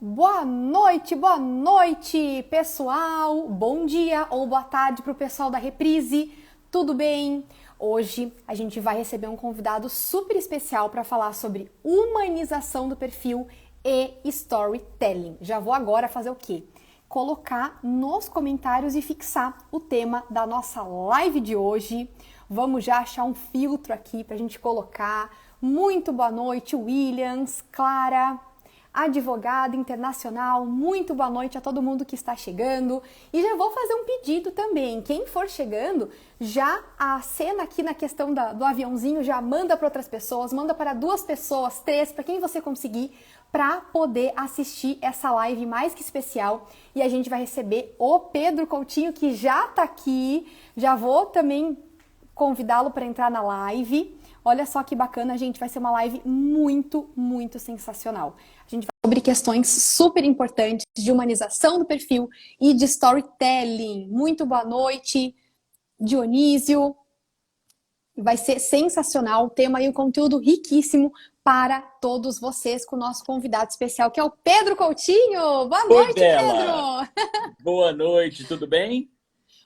Boa noite, pessoal! Bom dia ou boa tarde para o pessoal da Reprise, tudo bem? Hoje a gente vai receber um convidado super especial para falar sobre humanização do perfil e storytelling. Já vou agora fazer o quê? Colocar nos comentários e fixar o tema da nossa live de hoje. Vamos já achar um filtro aqui para a gente colocar. Muito boa noite, Williams, Clara, advogada internacional, muito boa noite a todo mundo que está chegando. E já vou fazer um pedido também, quem for chegando, já a cena aqui na questão do aviãozinho, já manda para outras pessoas, manda para 2 pessoas, 3, para quem você conseguir, para poder assistir essa live mais que especial. E a gente vai receber o Pedro Coutinho, que já está aqui, já vou também convidá-lo para entrar na live. Olha só que bacana, gente, vai ser uma live muito, muito sensacional. A gente vai sobre questões super importantes de humanização do perfil e de storytelling. Muito boa noite, Dionísio. Vai ser sensacional o tema e um conteúdo riquíssimo para todos vocês com o nosso convidado especial, que é o Pedro Coutinho. Boa noite, Bela. Pedro! Boa noite, tudo bem?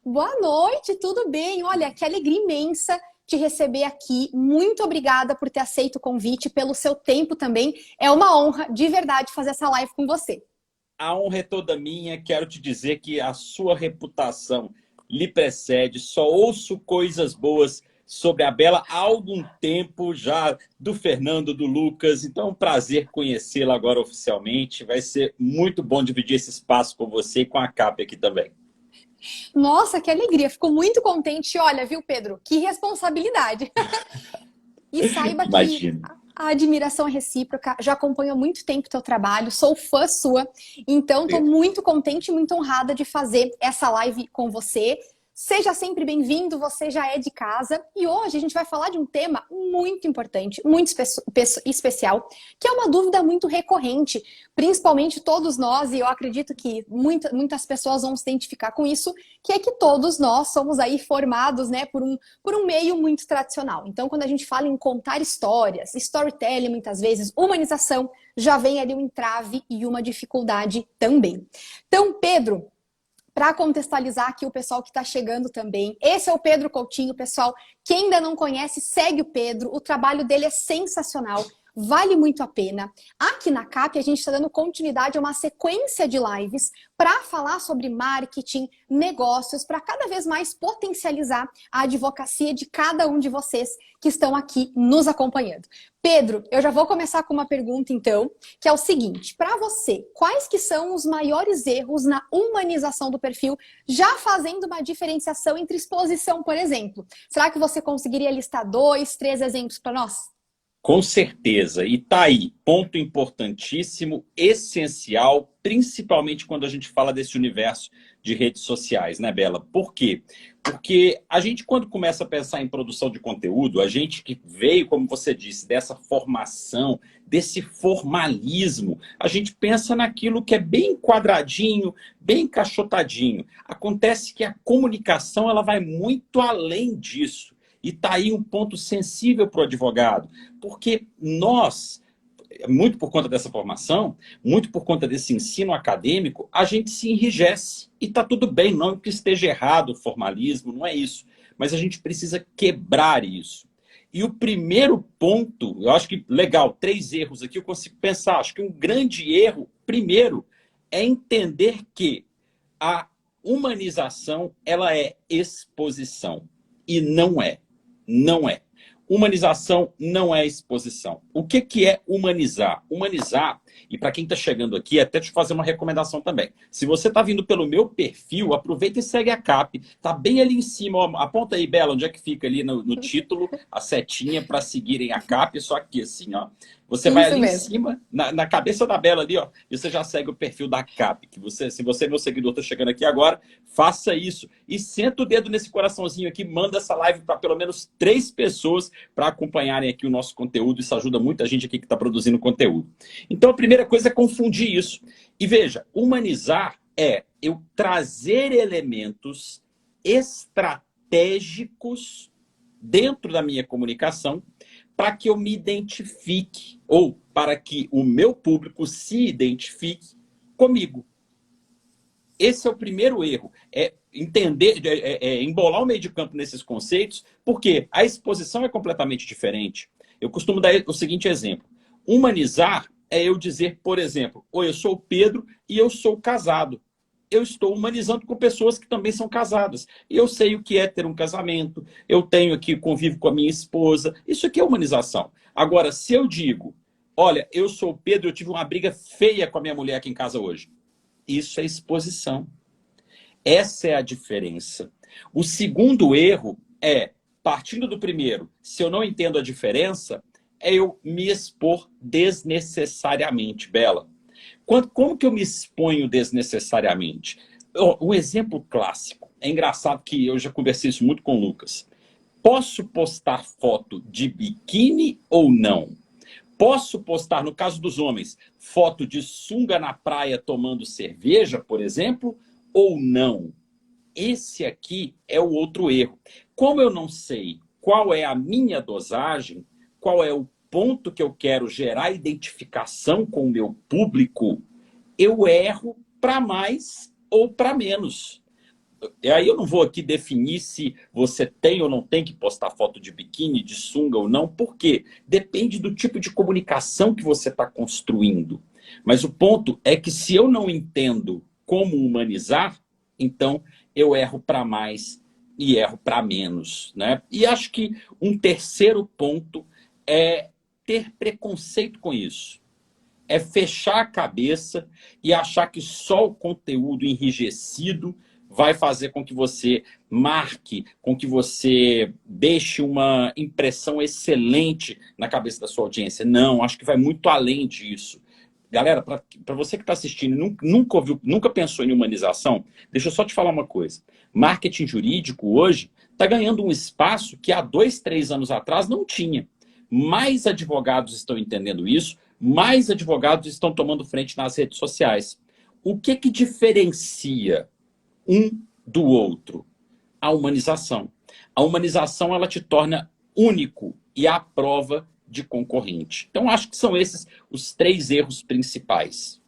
Boa noite, tudo bem? Olha, que alegria imensa te receber aqui. Muito obrigada por ter aceito o convite, pelo seu tempo também. É uma honra, de verdade, fazer essa live com você. A honra é toda minha. Quero te dizer que a sua reputação lhe precede. Só ouço coisas boas sobre a Bela há algum tempo já, do Fernando, do Lucas. Então é um prazer conhecê-la agora oficialmente. Vai ser muito bom dividir esse espaço com você e com a CAP aqui também. Nossa, que alegria. Fico muito contente. Olha, viu, Pedro? Que responsabilidade. E saiba que Imagina. a admiração é recíproca. Já acompanho há muito tempo o teu trabalho. Sou fã sua. Então, estou muito contente e muito honrada de fazer essa live com você. Seja sempre bem-vindo, você já é de casa. E hoje a gente vai falar de um tema muito importante, muito especial, que é uma dúvida muito recorrente, principalmente todos nós, e eu acredito que muitas pessoas vão se identificar com isso, que é que todos nós somos aí formados, né, por um meio muito tradicional. Então, quando a gente fala em contar histórias, storytelling, muitas vezes, humanização, já vem ali um entrave e uma dificuldade também. Então, Pedro, para contextualizar aqui o pessoal que está chegando também, esse é o Pedro Coutinho, pessoal. Quem ainda não conhece, segue o Pedro. O trabalho dele é sensacional, vale muito a pena. Aqui na CAP, a gente está dando continuidade a uma sequência de lives para falar sobre marketing, negócios, para cada vez mais potencializar a advocacia de cada um de vocês que estão aqui nos acompanhando. Pedro, eu já vou começar com uma pergunta, então, que é o seguinte. Para você, quais que são os maiores erros na humanização do perfil, já fazendo uma diferenciação entre exposição, por exemplo? Será que você conseguiria listar 2, 3 exemplos para nós? Com certeza. E tá aí, ponto importantíssimo, essencial, principalmente quando a gente fala desse universo de redes sociais, né, Bela? Por quê? Porque a gente, quando começa a pensar em produção de conteúdo, a gente que veio, como você disse, dessa formação, desse formalismo, a gente pensa naquilo que é bem quadradinho, bem encaixotadinho. Acontece que a comunicação ela vai muito além disso. E está aí um ponto sensível para o advogado, porque nós, muito por conta dessa formação, muito por conta desse ensino acadêmico, a gente se enrijece. E está tudo bem, não que esteja errado o formalismo, não é isso. Mas a gente precisa quebrar isso. E o primeiro ponto, eu acho que, legal, 3 erros aqui eu consigo pensar. Acho que um grande erro, primeiro, é entender que a humanização ela é exposição. E não é. Não é. Humanização não é exposição. O que é humanizar? Humanizar, e para quem está chegando aqui, até te fazer uma recomendação também. Se você está vindo pelo meu perfil, aproveita e segue a CAP. Está bem ali em cima. Ó, aponta aí, Bela, onde é que fica ali no título, a setinha para seguirem a CAP. Só aqui assim, ó. Você vai Isso ali em mesmo. cima, na cabeça da Bela ali, ó, e você já segue o perfil da CAP. Que você, se você é meu seguidor, está chegando aqui agora, faça isso. E senta o dedo nesse coraçãozinho aqui, manda essa live para pelo menos 3 pessoas para acompanharem aqui o nosso conteúdo. Isso ajuda muita gente aqui que está produzindo conteúdo. Então, a primeira coisa é confundir isso. E veja, humanizar é eu trazer elementos estratégicos dentro da minha comunicação para que eu me identifique ou para que o meu público se identifique comigo. Esse é o primeiro erro, é entender, embolar o meio de campo nesses conceitos, porque a exposição é completamente diferente. Eu costumo dar o seguinte exemplo. Humanizar é eu dizer, por exemplo, oi, eu sou o Pedro e eu sou casado. Eu estou humanizando com pessoas que também são casadas. E eu sei o que é ter um casamento, eu tenho aqui, convivo com a minha esposa. Isso aqui é humanização. Agora, se eu digo, olha, eu sou o Pedro, eu tive uma briga feia com a minha mulher aqui em casa hoje. Isso é exposição. Essa é a diferença. O segundo erro é, partindo do primeiro, se eu não entendo a diferença, é eu me expor desnecessariamente, Bela. Como que eu me exponho desnecessariamente? Um exemplo clássico. É engraçado que eu já conversei isso muito com o Lucas. Posso postar foto de biquíni ou não? Posso postar, no caso dos homens, foto de sunga na praia tomando cerveja, por exemplo, ou não? Esse aqui é o outro erro. Como eu não sei qual é a minha dosagem, qual é o ponto que eu quero gerar identificação com o meu público, eu erro para mais ou para menos. E aí eu não vou aqui definir se você tem ou não tem que postar foto de biquíni, de sunga ou não, por quê? Depende do tipo de comunicação que você está construindo. Mas o ponto é que se eu não entendo como humanizar, então eu erro para mais e erro para menos, né? E acho que um terceiro ponto é ter preconceito com isso. É fechar a cabeça e achar que só o conteúdo enrijecido vai fazer com que você marque, com que você deixe uma impressão excelente na cabeça da sua audiência. Não, acho que vai muito além disso. Galera, para você que está assistindo e nunca pensou em humanização, deixa eu só te falar uma coisa. Marketing jurídico hoje está ganhando um espaço que há 2, 3 anos atrás não tinha. Mais advogados estão entendendo isso, mais advogados estão tomando frente nas redes sociais. O que diferencia um do outro? A humanização. A humanização, ela te torna único e à prova de concorrente. Então, acho que são esses os 3 erros principais.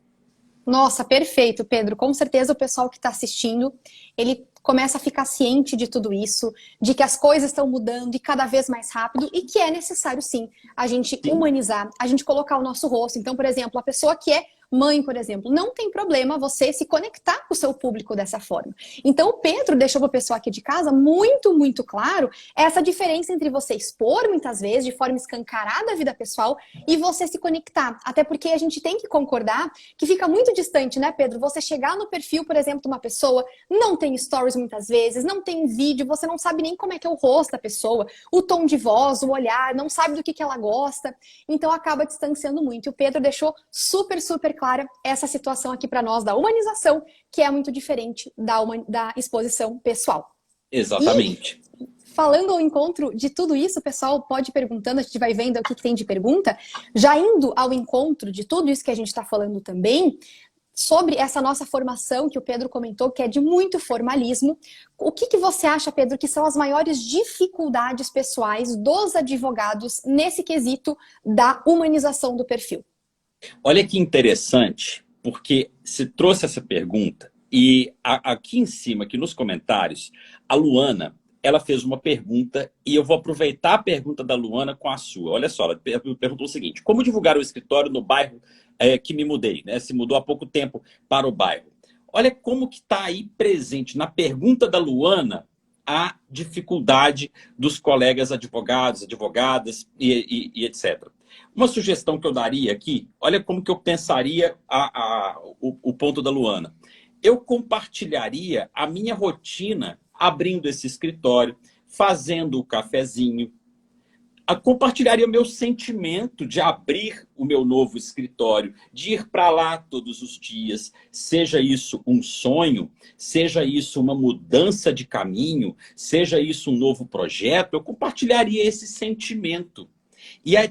Nossa, perfeito, Pedro. Com certeza o pessoal que está assistindo, ele começa a ficar ciente de tudo isso, de que as coisas estão mudando e cada vez mais rápido e que é necessário, sim, a gente humanizar, a gente colocar o nosso rosto. Então, por exemplo, a pessoa que é mãe, por exemplo, não tem problema você se conectar com o seu público dessa forma. Então, o Pedro deixou para o pessoal aqui de casa muito, muito claro essa diferença entre você expor, muitas vezes, de forma escancarada a vida pessoal e você se conectar. Até porque a gente tem que concordar que fica muito distante, né, Pedro? Você chegar no perfil, por exemplo, de uma pessoa, não tem stories muitas vezes, não tem vídeo, você não sabe nem como é que é o rosto da pessoa, o tom de voz, o olhar, não sabe do que ela gosta. Então, acaba distanciando muito. E o Pedro deixou super, super clara essa situação aqui para nós da humanização, que é muito diferente da exposição pessoal. Exatamente. E, falando ao encontro de tudo isso, o pessoal pode ir perguntando, a gente vai vendo o que tem de pergunta. Já indo ao encontro de tudo isso que a gente está falando também, sobre essa nossa formação que o Pedro comentou, que é de muito formalismo, o que você acha, Pedro, que são as maiores dificuldades pessoais dos advogados nesse quesito da humanização do perfil? Olha que interessante, porque se trouxe essa pergunta e aqui em cima, aqui nos comentários, a Luana, ela fez uma pergunta e eu vou aproveitar a pergunta da Luana com a sua. Olha só, ela perguntou o seguinte: como divulgar o escritório no bairro que me mudei, né? Se mudou há pouco tempo para o bairro. Olha como que está aí presente na pergunta da Luana a dificuldade dos colegas advogados, advogadas e etc. Uma sugestão que eu daria aqui, olha como que eu pensaria o ponto da Luana. Eu compartilharia a minha rotina abrindo esse escritório, fazendo o cafezinho. Compartilharia meu sentimento de abrir o meu novo escritório, de ir para lá todos os dias, seja isso um sonho, seja isso uma mudança de caminho, seja isso um novo projeto, eu compartilharia esse sentimento. E a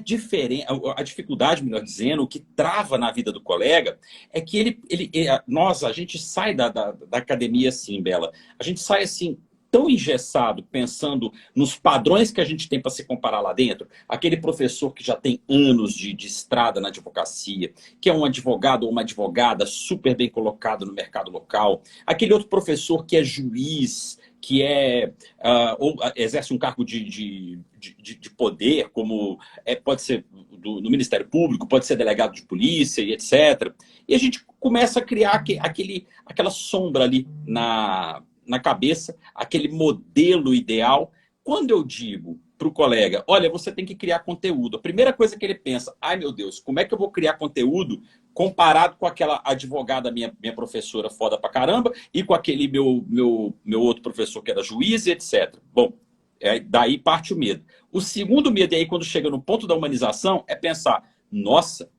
dificuldade, melhor dizendo, o que trava na vida do colega é que a gente sai da academia assim, Bela, a gente sai assim, tão engessado, pensando nos padrões que a gente tem para se comparar lá dentro. Aquele professor que já tem anos de estrada na advocacia, que é um advogado ou uma advogada super bem colocado no mercado local. Aquele outro professor que é juiz, que ou exerce um cargo de poder, como pode ser no Ministério Público, pode ser delegado de polícia e etc. E a gente começa a criar aquela sombra ali na cabeça, aquele modelo ideal. Quando eu digo para o colega, olha, você tem que criar conteúdo, a primeira coisa que ele pensa, ai meu Deus, como é que eu vou criar conteúdo comparado com aquela advogada, minha professora foda pra caramba, e com aquele meu outro professor que era juiz e etc. Bom, daí parte o medo. O segundo medo, aí quando chega no ponto da humanização, é pensar, nossa,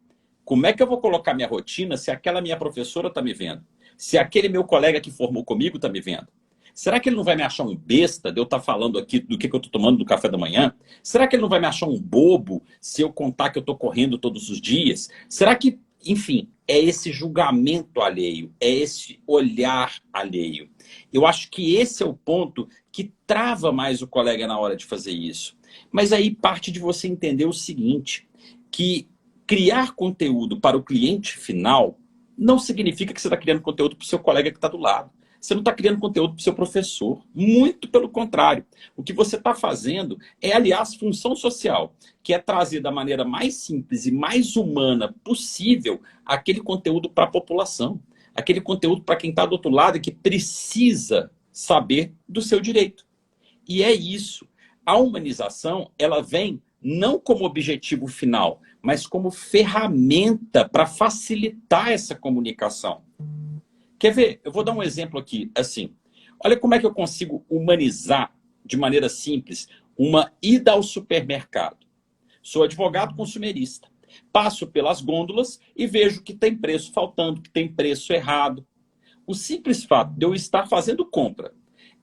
como é que eu vou colocar minha rotina se aquela minha professora está me vendo? Se aquele meu colega que formou comigo está me vendo? Será que ele não vai me achar um besta de eu estar falando aqui do que eu estou tomando do café da manhã? Será que ele não vai me achar um bobo se eu contar que eu estou correndo todos os dias? Será que, enfim, é esse julgamento alheio, é esse olhar alheio. Eu acho que esse é o ponto que trava mais o colega na hora de fazer isso. Mas aí parte de você entender o seguinte, que criar conteúdo para o cliente final não significa que você está criando conteúdo para o seu colega que está do lado. Você não está criando conteúdo para o seu professor. Muito pelo contrário. O que você está fazendo é, aliás, função social, que é trazer da maneira mais simples e mais humana possível aquele conteúdo para a população. Aquele conteúdo para quem está do outro lado e que precisa saber do seu direito. E é isso. A humanização, ela vem não como objetivo final, mas como ferramenta para facilitar essa comunicação. Quer ver? Eu vou dar um exemplo aqui, assim. Olha como é que eu consigo humanizar, de maneira simples, uma ida ao supermercado. Sou advogado consumerista. Passo pelas gôndolas e vejo que tem preço faltando, que tem preço errado. O simples fato de eu estar fazendo compra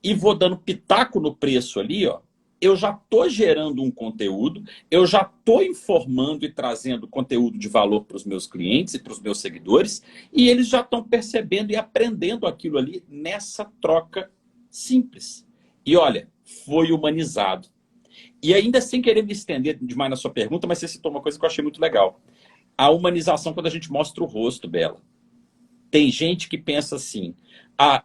e vou dando pitaco no preço ali, ó, eu já estou gerando um conteúdo, eu já estou informando e trazendo conteúdo de valor para os meus clientes e para os meus seguidores, e eles já estão percebendo e aprendendo aquilo ali nessa troca simples. E olha, foi humanizado. E ainda sem querer me estender demais na sua pergunta, mas você citou uma coisa que eu achei muito legal. A humanização quando a gente mostra o rosto, Bela. Tem gente que pensa assim,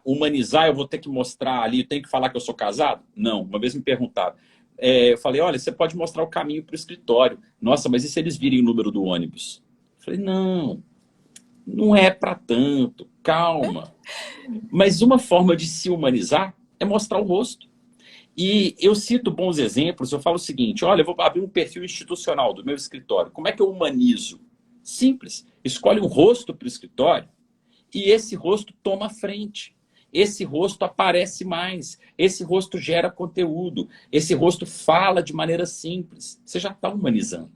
humanizar eu vou ter que mostrar ali, eu tenho que falar que eu sou casado? Não, uma vez me perguntaram. Eu falei, olha, você pode mostrar o caminho para o escritório. Nossa, mas e se eles virem o número do ônibus? Eu falei, não é para tanto, calma. Mas uma forma de se humanizar é mostrar o rosto. E eu cito bons exemplos, eu falo o seguinte, olha, eu vou abrir um perfil institucional do meu escritório. Como é que eu humanizo? Simples, escolhe um rosto para o escritório, e esse rosto toma frente. Esse rosto aparece mais. Esse rosto gera conteúdo. Esse rosto fala de maneira simples. Você já está humanizando.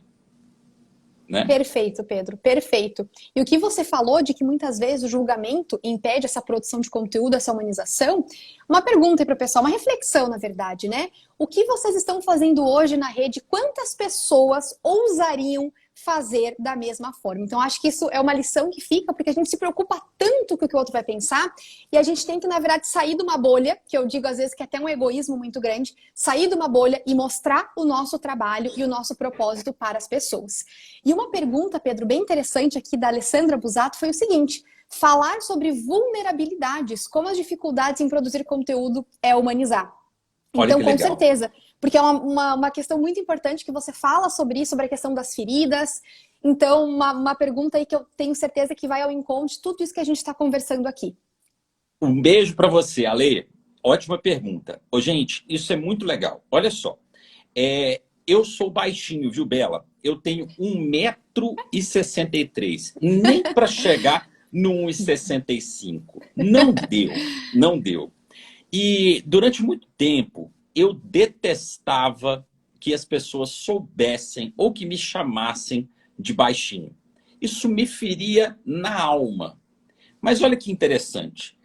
Né? Perfeito, Pedro, perfeito. E o que você falou de que muitas vezes o julgamento impede essa produção de conteúdo, essa humanização, uma pergunta aí para o pessoal, uma reflexão, na verdade, né? O que vocês estão fazendo hoje na rede? Quantas pessoas ousariam fazer da mesma forma? Então, acho que isso é uma lição que fica, porque a gente se preocupa tanto com o que o outro vai pensar, e a gente tem que, na verdade, sair de uma bolha, que eu digo às vezes que é até um egoísmo muito grande, sair de uma bolha e mostrar o nosso trabalho e o nosso propósito para as pessoas. E uma pergunta, Pedro, bem interessante aqui da Alessandra Busato foi o seguinte: falar sobre vulnerabilidades, como as dificuldades em produzir conteúdo é humanizar. Olha então, que com legal. certeza, porque é uma questão muito importante que você fala sobre isso, sobre a questão das feridas. Então, uma pergunta aí que eu tenho certeza que vai ao encontro de tudo isso que a gente está conversando aqui. Um beijo para você, Ale. Ótima pergunta. Ô, gente, isso é muito legal. Olha só, eu sou baixinho, viu, Bela? Eu tenho 1,63 m. Nem para chegar no 1,65 m. Não deu. E durante muito tempo, eu detestava que as pessoas soubessem ou que me chamassem de baixinho. Isso me feria na alma. Mas olha que interessante.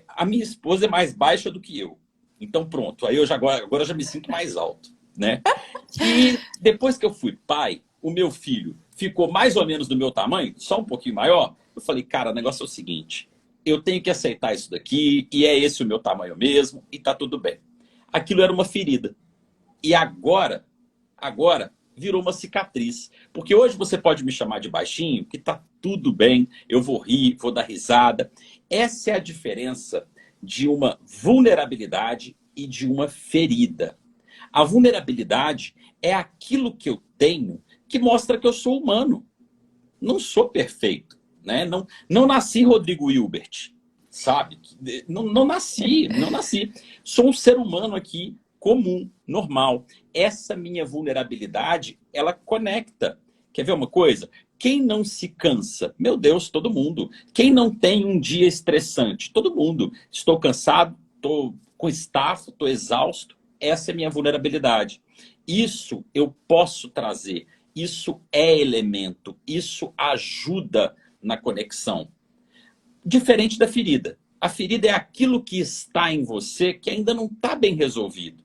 A minha esposa é mais baixa do que eu. Então pronto, aí agora eu já me sinto mais alto, né? E depois que eu fui pai, o meu filho ficou mais ou menos do meu tamanho, só um pouquinho maior. Eu falei, cara, o negócio é o seguinte, eu tenho que aceitar isso daqui, e é esse o meu tamanho mesmo, e tá tudo bem. aquilo era uma ferida. E agora virou uma cicatriz. Porque hoje você pode me chamar de baixinho, que tá tudo bem, eu vou rir, vou dar risada. Essa é a diferença de uma vulnerabilidade e de uma ferida. A vulnerabilidade é aquilo que eu tenho que mostra que eu sou humano. Não sou perfeito, né? Não nasci Rodrigo Hilbert, sabe? Não nasci. Sou um ser humano aqui, comum, normal. Essa minha vulnerabilidade, ela conecta. Quer ver uma coisa? Quem não se cansa? Meu Deus, todo mundo. Quem não tem um dia estressante? Todo mundo. Estou cansado, estou com estafa, estou exausto. Essa é a minha vulnerabilidade. Isso eu posso trazer. Isso é elemento. Isso ajuda na conexão. Diferente da ferida. A ferida é aquilo que está em você que ainda não está bem resolvido.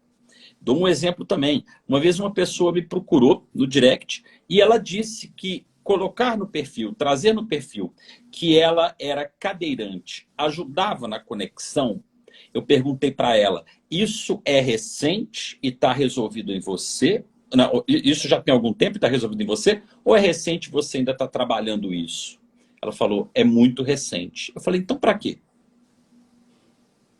Dou um exemplo também. Uma vez uma pessoa me procurou no direct e ela disse que colocar no perfil, trazer no perfil que ela era cadeirante, ajudava na conexão. Eu perguntei para ela, isso é recente e está resolvido em você? Não, isso já tem algum tempo e está resolvido em você? Ou é recente e você ainda está trabalhando isso? Ela falou, é muito recente. Eu falei, então para quê?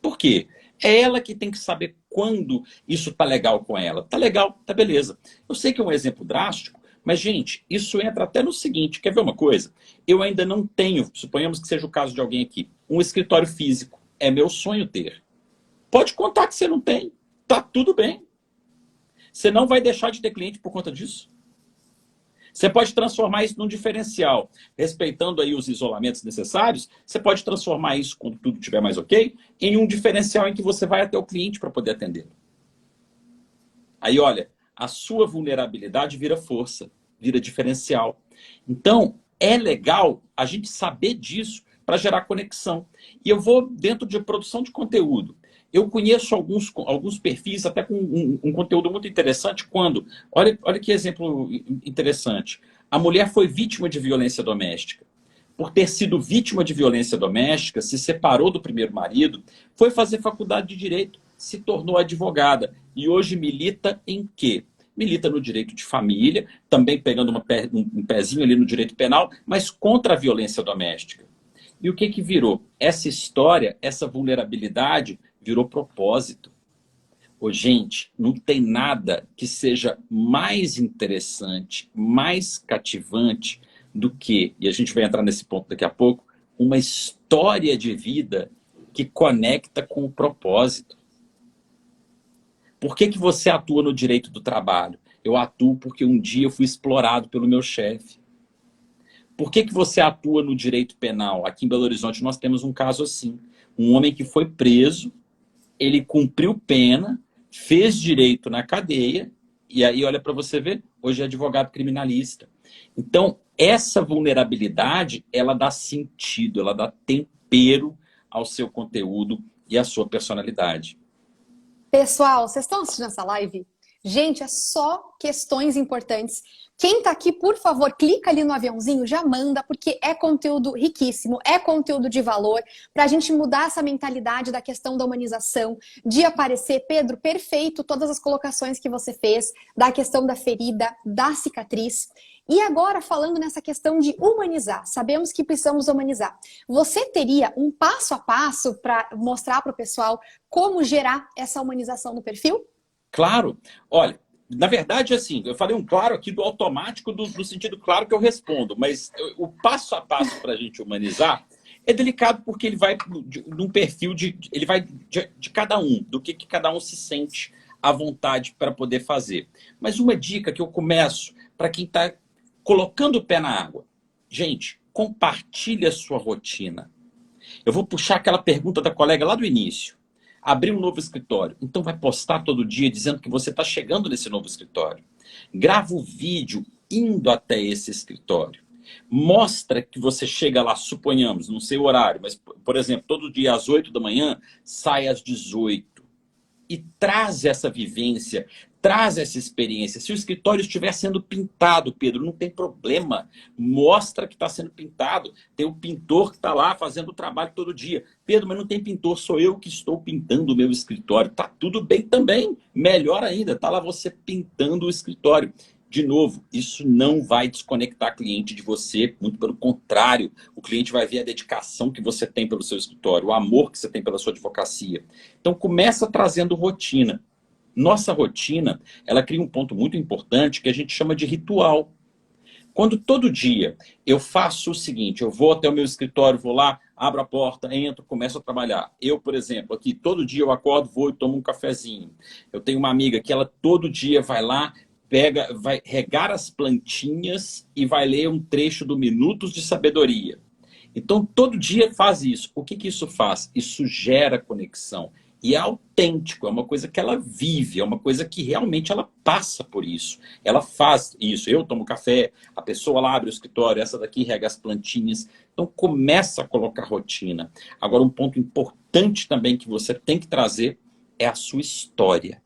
Por quê? É ela que tem que saber quando isso tá legal com ela. Tá legal, tá beleza. Eu sei que é um exemplo drástico, mas, gente, isso entra até no seguinte. Quer ver uma coisa? Eu ainda não tenho, suponhamos que seja o caso de alguém aqui, um escritório físico. É meu sonho ter. Pode contar que você não tem. Tá tudo bem. Você não vai deixar de ter cliente por conta disso. Você pode transformar isso num diferencial. Respeitando aí os isolamentos necessários, você pode transformar isso, quando tudo estiver mais ok, em um diferencial em que você vai até o cliente para poder atendê-lo. Aí, olha, a sua vulnerabilidade vira força, vira diferencial. Então, é legal a gente saber disso para gerar conexão. E eu vou dentro de produção de conteúdo. Eu conheço alguns perfis até com um conteúdo muito interessante quando... Olha que exemplo interessante. A mulher foi vítima de violência doméstica. Por ter sido vítima de violência doméstica, se separou do primeiro marido, foi fazer faculdade de Direito, se tornou advogada. E hoje milita em quê? Milita no direito de família, também pegando um pezinho ali no direito penal, mas contra a violência doméstica. E o que virou? Essa história, essa vulnerabilidade... virou propósito. Ô, gente, não tem nada que seja mais interessante, mais cativante do que, e a gente vai entrar nesse ponto daqui a pouco, uma história de vida que conecta com o propósito. Por que você atua no direito do trabalho? Eu atuo porque um dia eu fui explorado pelo meu chefe. Por que você atua no direito penal? Aqui em Belo Horizonte nós temos um caso assim. Um homem que foi preso, ele cumpriu pena, fez direito na cadeia, e aí olha para você ver, hoje é advogado criminalista. Então, essa vulnerabilidade, ela dá sentido, ela dá tempero ao seu conteúdo e à sua personalidade. Pessoal, vocês estão assistindo essa live? Gente, é só questões importantes. Quem tá aqui, por favor, clica ali no aviãozinho, já manda, porque é conteúdo riquíssimo, é conteúdo de valor, pra gente mudar essa mentalidade da questão da humanização, de aparecer. Pedro, perfeito, todas as colocações que você fez, da questão da ferida, da cicatriz. E agora, falando nessa questão de humanizar, sabemos que precisamos humanizar. Você teria um passo a passo para mostrar para o pessoal como gerar essa humanização no perfil? Claro. Olha, na verdade, assim, eu falei um claro aqui do automático, do sentido claro que eu respondo, mas o passo a passo para a gente humanizar é delicado porque ele vai num perfil ele vai de cada um, do que cada um se sente à vontade para poder fazer. Mas uma dica que eu começo para quem está colocando o pé na água. Gente, compartilhe a sua rotina. Eu vou puxar aquela pergunta da colega lá do início. Abrir um novo escritório. Então vai postar todo dia dizendo que você está chegando nesse novo escritório. Grava o vídeo indo até esse escritório. Mostra que você chega lá, suponhamos, não sei o horário, mas, por exemplo, todo dia às 8 da manhã, sai às 18. e traz essa vivência, traz essa experiência. Se o escritório estiver sendo pintado, Pedro, não tem problema. Mostra que está sendo pintado. Tem o pintor que está lá fazendo o trabalho todo dia. Pedro, mas não tem pintor, sou eu que estou pintando o meu escritório. Está tudo bem também. Melhor ainda, está lá você pintando o escritório. De novo, isso não vai desconectar cliente de você, muito pelo contrário, o cliente vai ver a dedicação que você tem pelo seu escritório, o amor que você tem pela sua advocacia. Então começa trazendo rotina. Nossa rotina, ela cria um ponto muito importante que a gente chama de ritual. Quando todo dia eu faço o seguinte, eu vou até o meu escritório, vou lá, abro a porta, entro, começo a trabalhar. Eu, por exemplo, aqui, todo dia eu acordo, vou e tomo um cafezinho. Eu tenho uma amiga que ela todo dia vai lá, vai regar as plantinhas e vai ler um trecho do Minutos de Sabedoria. Então, todo dia faz isso. O que isso faz? Isso gera conexão. E é autêntico, é uma coisa que ela vive, é uma coisa que realmente ela passa por isso. Ela faz isso. Eu tomo café, a pessoa lá abre o escritório, essa daqui rega as plantinhas. Então, começa a colocar rotina. Agora, um ponto importante também que você tem que trazer é a sua história.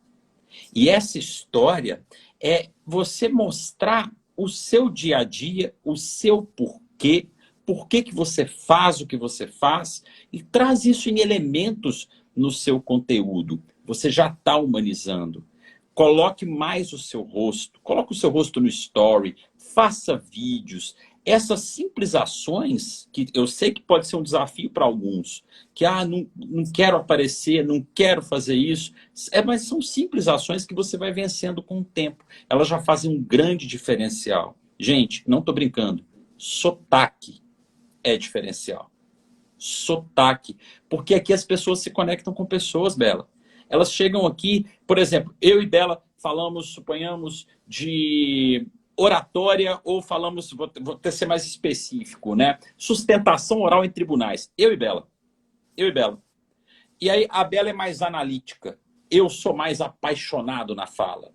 E essa história é você mostrar o seu dia a dia, o seu porquê, por que você faz o que você faz, e traz isso em elementos no seu conteúdo. Você já está humanizando. Coloque mais o seu rosto, coloque o seu rosto no story, faça vídeos. Essas simples ações, que eu sei que pode ser um desafio para alguns, que não quero aparecer, não quero fazer isso, mas são simples ações que você vai vencendo com o tempo. Elas já fazem um grande diferencial. Gente, não estou brincando, sotaque é diferencial. Sotaque. Porque aqui as pessoas se conectam com pessoas, Bela. Elas chegam aqui, por exemplo, eu e Bela falamos, suponhamos, de oratória, ou falamos, vou ter ser mais específico, né? Sustentação oral em tribunais. Eu e Bela. Eu e Bela. E aí a Bela é mais analítica. Eu sou mais apaixonado na fala.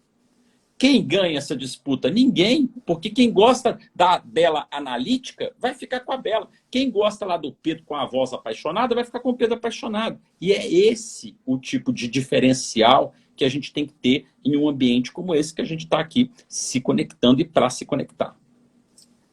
Quem ganha essa disputa? Ninguém, porque quem gosta da Bela analítica vai ficar com a Bela. Quem gosta lá do Pedro com a voz apaixonada vai ficar com o Pedro apaixonado. E é esse o tipo de diferencial que a gente tem que ter em um ambiente como esse que a gente está aqui se conectando e para se conectar.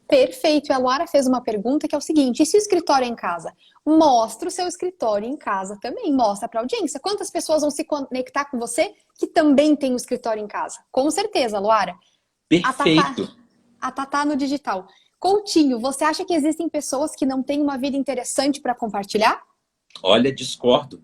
Perfeito. E a Luara fez uma pergunta que é o seguinte: e se o escritório é em casa? Mostra o seu escritório em casa também. Mostra para a audiência. Quantas pessoas vão se conectar com você que também tem o escritório em casa? Com certeza, Luara. Perfeito. A Tatá no digital. Coutinho, você acha que existem pessoas que não têm uma vida interessante para compartilhar? Olha, discordo.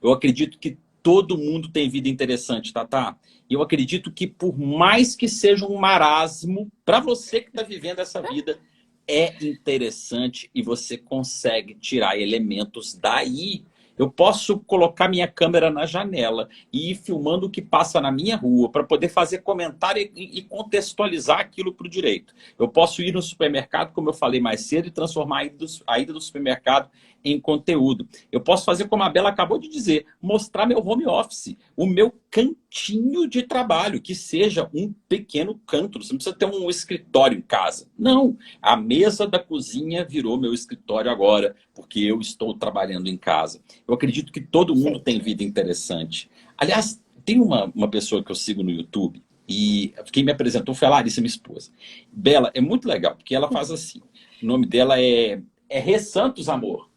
Eu acredito que todo mundo tem vida interessante, Tatá. E eu acredito que por mais que seja um marasmo, para você que está vivendo essa vida, é interessante e você consegue tirar elementos daí. Eu posso colocar minha câmera na janela e ir filmando o que passa na minha rua para poder fazer comentário e contextualizar aquilo para o direito. Eu posso ir no supermercado, como eu falei mais cedo, e transformar a ida do supermercado em conteúdo. Eu posso fazer como a Bela acabou de dizer, mostrar meu home office, o meu cantinho de trabalho, que seja um pequeno canto. Você não precisa ter um escritório em casa. Não, a mesa da cozinha virou meu escritório agora, porque eu estou trabalhando em casa. Eu acredito que todo mundo tem vida interessante. Aliás, tem uma pessoa que eu sigo no YouTube, e quem me apresentou foi a Larissa, minha esposa. Bela, é muito legal, porque ela faz assim. O nome dela é Rê Santos, amor.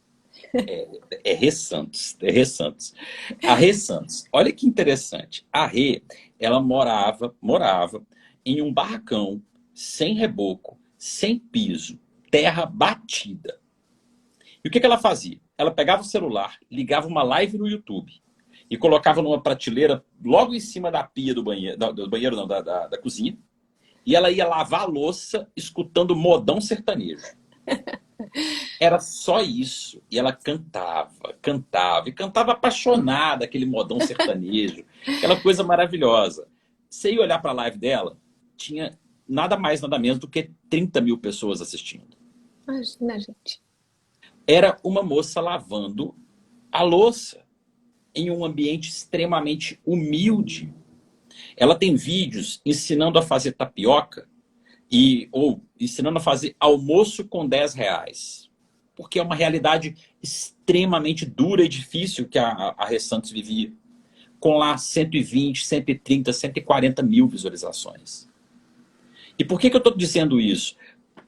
É Rê Santos. A Rê Santos. Olha que interessante. A Rê, ela morava em um barracão, sem reboco, sem piso, terra batida. E o que ela fazia? Ela pegava o celular, ligava uma live no YouTube e colocava numa prateleira logo em cima da pia do banheiro, da cozinha, e ela ia lavar a louça escutando modão sertanejo. Era só isso. E ela cantava. E cantava apaixonada, aquele modão sertanejo. Aquela coisa maravilhosa. Você ia olhar para a live dela, tinha nada mais, nada menos do que 30 mil pessoas assistindo. Imagina, gente. Era uma moça lavando a louça em um ambiente extremamente humilde. Ela tem vídeos ensinando a fazer tapioca ou ensinando a fazer almoço com R$10. Porque é uma realidade extremamente dura e difícil que a Rê Santos vivia. com lá 120, 130, 140 mil visualizações. E por que eu estou dizendo isso?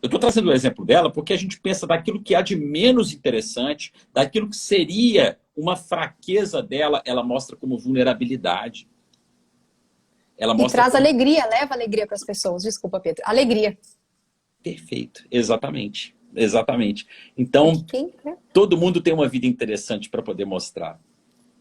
Eu estou trazendo o exemplo dela porque a gente pensa daquilo que há de menos interessante, daquilo que seria uma fraqueza dela, ela mostra como vulnerabilidade. Ela E mostra traz como... alegria, leva alegria para as pessoas. Desculpa, Pedro. Alegria. Perfeito, exatamente. Exatamente. Então, Quem, né? todo mundo tem uma vida interessante para poder mostrar.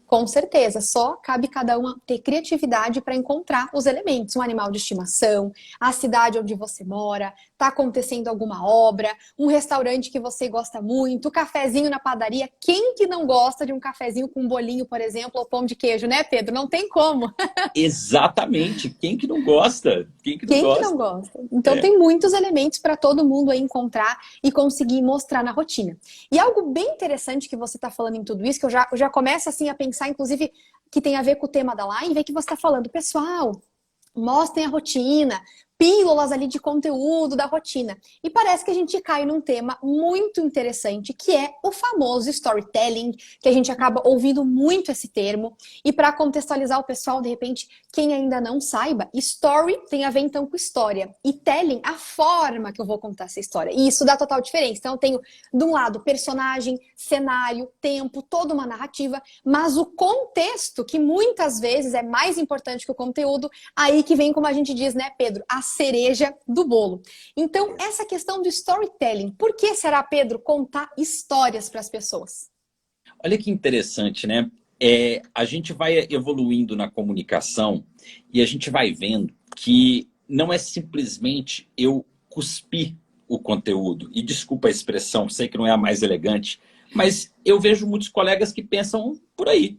Com certeza, só cabe cada uma ter criatividade para encontrar os elementos. Um animal de estimação, a cidade onde você mora, está acontecendo alguma obra, um restaurante que você gosta muito, um cafezinho na padaria. Quem que não gosta de um cafezinho com um bolinho, por exemplo, ou pão de queijo, né, Pedro? Não tem como. Exatamente. Quem que não gosta? Quem que não Quem que não gosta? gosta? Então tem muitos elementos para todo mundo aí encontrar e conseguir mostrar na rotina. E algo bem interessante que você está falando em tudo isso, que eu já começo assim a pensar, inclusive, que tem a ver com o tema da live, é que você está falando, pessoal, mostrem a rotina, pílulas ali de conteúdo da rotina. E parece que a gente cai num tema muito interessante, que é o famoso storytelling, que a gente acaba ouvindo muito esse termo. E para contextualizar o pessoal, de repente, quem ainda não saiba, story tem a ver então com história. E telling, a forma que eu vou contar essa história. E isso dá total diferença. Então eu tenho, de um lado, personagem, cenário, tempo, toda uma narrativa, mas o contexto, que muitas vezes é mais importante que o conteúdo, aí que vem, como a gente diz, né, Pedro, a cereja do bolo. Então, essa questão do storytelling, por que será, Pedro, contar histórias para as pessoas? Olha que interessante, né? A gente vai evoluindo na comunicação e a gente vai vendo que não é simplesmente eu cuspir o conteúdo. E desculpa a expressão, sei que não é a mais elegante, mas eu vejo muitos colegas que pensam por aí.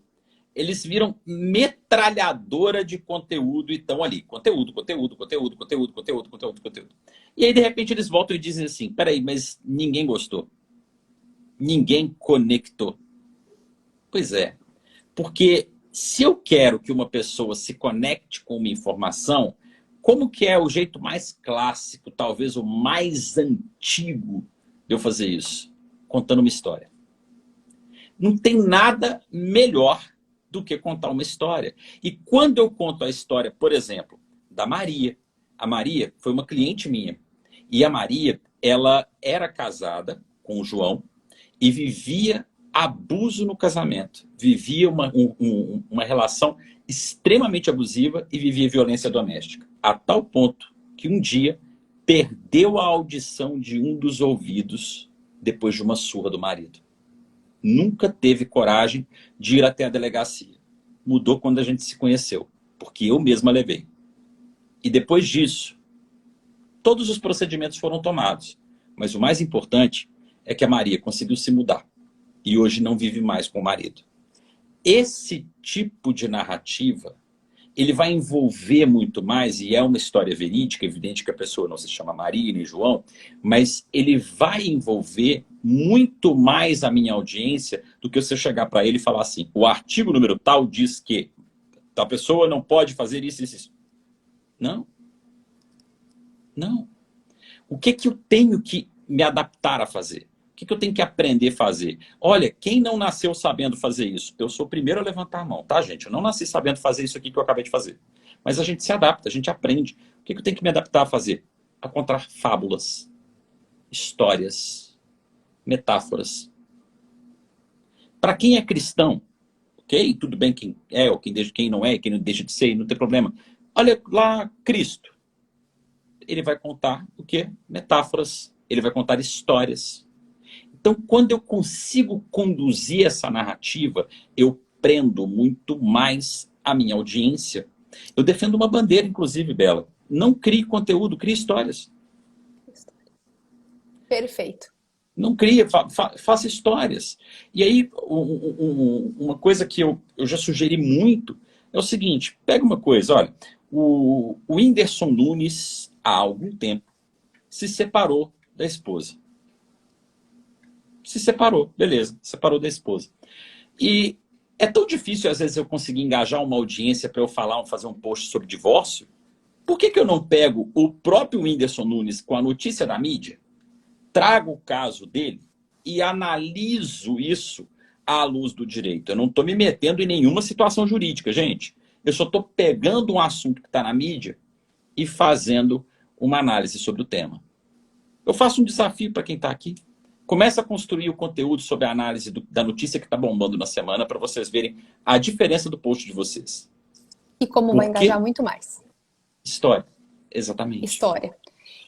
Eles viram metralhadora de conteúdo e estão ali. Conteúdo, conteúdo, conteúdo, conteúdo, conteúdo, conteúdo, conteúdo. E aí, de repente, eles voltam e dizem assim, peraí, mas ninguém gostou. Ninguém conectou. Pois é. Porque se eu quero que uma pessoa se conecte com uma informação, como que é o jeito mais clássico, talvez o mais antigo de eu fazer isso? Contando uma história. Não tem nada melhor do que contar uma história. E quando eu conto a história, por exemplo, da Maria. A Maria foi uma cliente minha. E a Maria, ela era casada com o João e vivia abuso no casamento. Vivia uma relação extremamente abusiva e vivia violência doméstica. A tal ponto que um dia perdeu a audição de um dos ouvidos depois de uma surra do marido. Nunca teve coragem de ir até a delegacia. Mudou quando a gente se conheceu, porque eu mesma levei. E depois disso, todos os procedimentos foram tomados. Mas o mais importante é que a Maria conseguiu se mudar. E hoje não vive mais com o marido. Esse tipo de narrativa, ele vai envolver muito mais, e é uma história verídica, evidente que a pessoa não se chama Maria nem João, mas ele vai envolver muito mais a minha audiência do que se eu chegar para ele e falar assim, o artigo número tal diz que tal pessoa não pode fazer isso, isso, isso. Não. Não. O que eu tenho que me adaptar a fazer? O que eu tenho que aprender a fazer? Olha, quem não nasceu sabendo fazer isso? Eu sou o primeiro a levantar a mão, tá, gente? Eu não nasci sabendo fazer isso aqui que eu acabei de fazer. Mas a gente se adapta, a gente aprende. O que eu tenho que me adaptar a fazer? A contar fábulas, histórias, metáforas. Para quem é cristão, ok? Tudo bem quem é, ou quem não é, quem não deixa de ser, não tem problema. Olha lá, Cristo. Ele vai contar o quê? Metáforas. Ele vai contar histórias. Então, quando eu consigo conduzir essa narrativa, eu prendo muito mais a minha audiência. Eu defendo uma bandeira, inclusive, Bela. Não crie conteúdo, crie histórias. Perfeito. Não crie, faça histórias. E aí, uma coisa que eu já sugeri muito é o seguinte, pega uma coisa, olha, o Whindersson Nunes, há algum tempo, se separou da esposa. Se separou, beleza, separou da esposa. E é tão difícil, às vezes, eu conseguir engajar uma audiência para eu fazer um post sobre divórcio. Por que eu não pego o próprio Whindersson Nunes com a notícia da mídia, trago o caso dele e analiso isso à luz do direito. Eu não estou me metendo em nenhuma situação jurídica, gente. Eu só estou pegando um assunto que está na mídia e fazendo uma análise sobre o tema. Eu faço um desafio para quem está aqui. Começa a construir o conteúdo sobre a análise da notícia que está bombando na semana para vocês verem a diferença do post de vocês. E como vai engajar muito mais. História. Exatamente. História.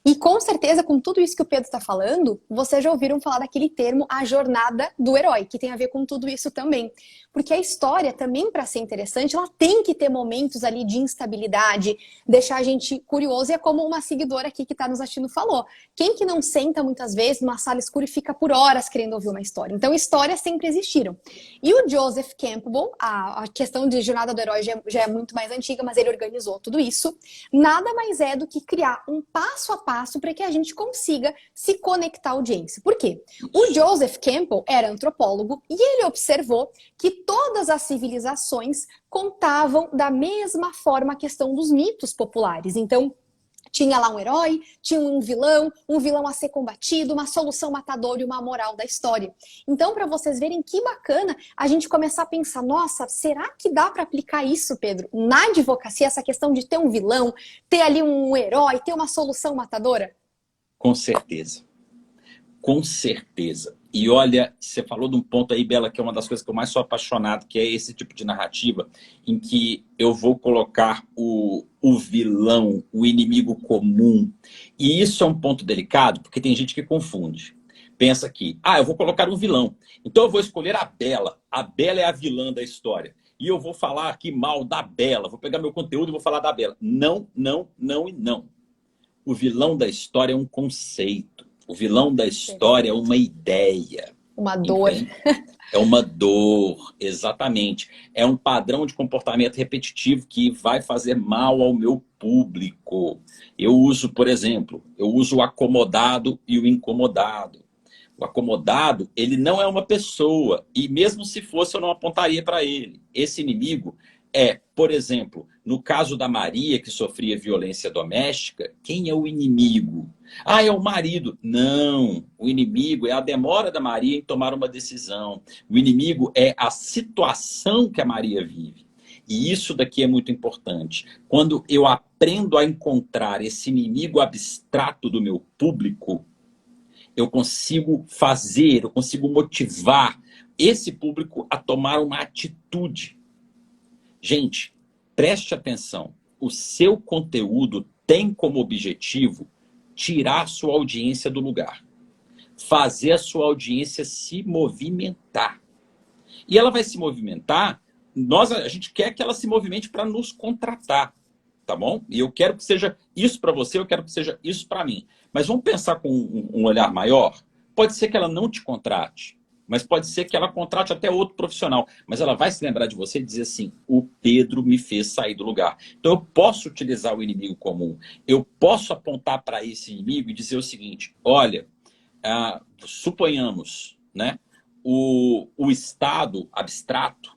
E com certeza, com tudo isso que o Pedro está falando, vocês já ouviram falar daquele termo, a jornada do herói, que tem a ver com tudo isso também. Porque a história, também para ser interessante, ela tem que ter momentos ali de instabilidade, deixar a gente curioso, e é como uma seguidora aqui que está nos assistindo falou. Quem que não senta muitas vezes numa sala escura e fica por horas querendo ouvir uma história? Então, histórias sempre existiram. E o Joseph Campbell, a questão de jornada do herói já é muito mais antiga, mas ele organizou tudo isso. Nada mais é do que criar um passo a passo para que a gente consiga se conectar à audiência. Por quê? O Joseph Campbell era antropólogo e ele observou que todas as civilizações contavam da mesma forma a questão dos mitos populares. Então, tinha lá um herói, tinha um vilão a ser combatido, uma solução matadora e uma moral da história. Então, para vocês verem que bacana a gente começar a pensar, nossa, será que dá para aplicar isso, Pedro, na advocacia, essa questão de ter um vilão, ter ali um herói, ter uma solução matadora? Com certeza. Com certeza. E olha, você falou de um ponto aí, Bela, que é uma das coisas que eu mais sou apaixonado, que é esse tipo de narrativa em que eu vou colocar o vilão, o inimigo comum. E isso é um ponto delicado, porque tem gente que confunde. Pensa que, eu vou colocar um vilão, então eu vou escolher a Bela. A Bela é a vilã da história. E eu vou falar aqui mal da Bela, vou pegar meu conteúdo e vou falar da Bela. Não, não, não e não. O vilão da história é um conceito. O vilão da história é uma ideia. Uma dor. Entende? É uma dor, exatamente. É um padrão de comportamento repetitivo que vai fazer mal ao meu público. Eu uso, por exemplo, o acomodado e o incomodado. O acomodado, ele não é uma pessoa. E mesmo se fosse, eu não apontaria para ele. Esse inimigo é, por exemplo, no caso da Maria, que sofria violência doméstica, quem é o inimigo? É o marido. Não, o inimigo é a demora da Maria em tomar uma decisão. O inimigo é a situação que a Maria vive. E isso daqui é muito importante. Quando eu aprendo a encontrar esse inimigo abstrato do meu público, eu consigo motivar esse público a tomar uma atitude. Gente, preste atenção. O seu conteúdo tem como objetivo tirar a sua audiência do lugar. Fazer a sua audiência se movimentar. E ela vai se movimentar, a gente quer que ela se movimente para nos contratar. Tá bom? E eu quero que seja isso para você, eu quero que seja isso para mim. Mas vamos pensar com um olhar maior? Pode ser que ela não te contrate. Mas pode ser que ela contrate até outro profissional. Mas ela vai se lembrar de você e dizer assim, o Pedro me fez sair do lugar. Então eu posso utilizar o inimigo comum. Eu posso apontar para esse inimigo e dizer o seguinte, olha, suponhamos, né, o Estado abstrato,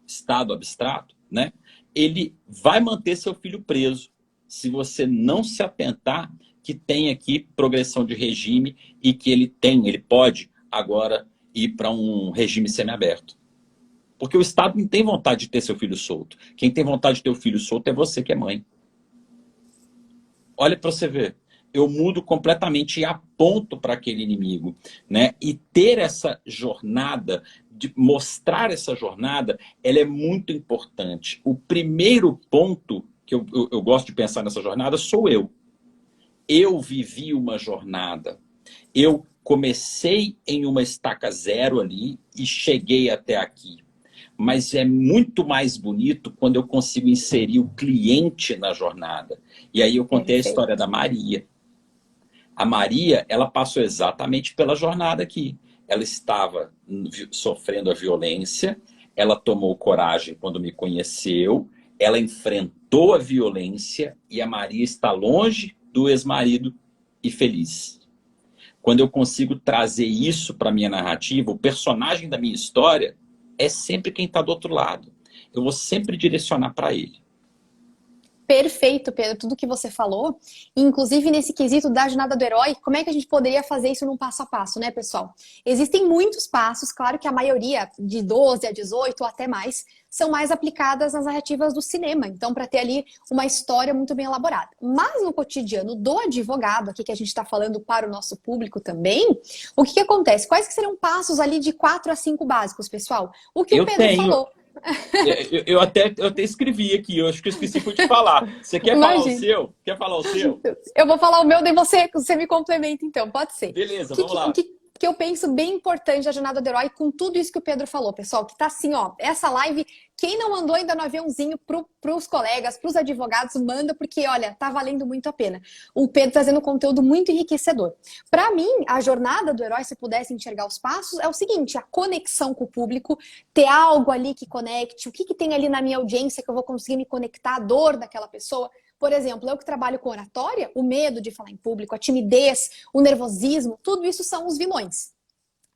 né, ele vai manter seu filho preso se você não se atentar que tem aqui progressão de regime e que ele pode agora ir para um regime semiaberto. Porque o Estado não tem vontade de ter seu filho solto. Quem tem vontade de ter o filho solto é você que é mãe. Olha para você ver. Eu mudo completamente e aponto para aquele inimigo, né? E ter essa jornada, de mostrar essa jornada, ela é muito importante. O primeiro ponto que eu gosto de pensar nessa jornada sou eu. Eu vivi uma jornada. Eu comecei em uma estaca zero ali e cheguei até aqui. Mas é muito mais bonito quando eu consigo inserir o cliente na jornada. E aí eu contei a história da Maria. A Maria, ela passou exatamente pela jornada aqui. Ela estava sofrendo a violência, ela tomou coragem quando me conheceu, ela enfrentou a violência e a Maria está longe do ex-marido e feliz. Quando eu consigo trazer isso para a minha narrativa, o personagem da minha história é sempre quem está do outro lado. Eu vou sempre direcionar para ele. Perfeito, Pedro, tudo que você falou. Inclusive, nesse quesito da jornada do herói, como é que a gente poderia fazer isso num passo a passo, né, pessoal? Existem muitos passos, claro que a maioria, de 12 a 18 ou até mais, são mais aplicadas nas narrativas do cinema. Então, para ter ali uma história muito bem elaborada. Mas no cotidiano do advogado, aqui que a gente está falando para o nosso público também, o que acontece? Quais que seriam passos ali de 4 a 5 básicos, pessoal? O que o Eu Pedro tenho. falou. Eu até escrevi aqui, eu acho que eu esqueci por te falar. Você quer falar o Imagina. seu? Quer falar o seu? Eu vou falar o meu, daí você me complementa, então, pode ser. Beleza, O que, vamos lá. que eu penso bem importante da jornada do herói com tudo isso que o Pedro falou, pessoal, que tá assim, ó, essa live, quem não mandou ainda no aviãozinho pros colegas, pros advogados, manda, porque, olha, tá valendo muito a pena. O Pedro trazendo conteúdo muito enriquecedor. Para mim, a jornada do herói, se pudesse enxergar os passos, é o seguinte, a conexão com o público, ter algo ali que conecte, o que tem ali na minha audiência que eu vou conseguir me conectar, a dor daquela pessoa. Por exemplo, eu que trabalho com oratória, o medo de falar em público, a timidez, o nervosismo, tudo isso são os vilões.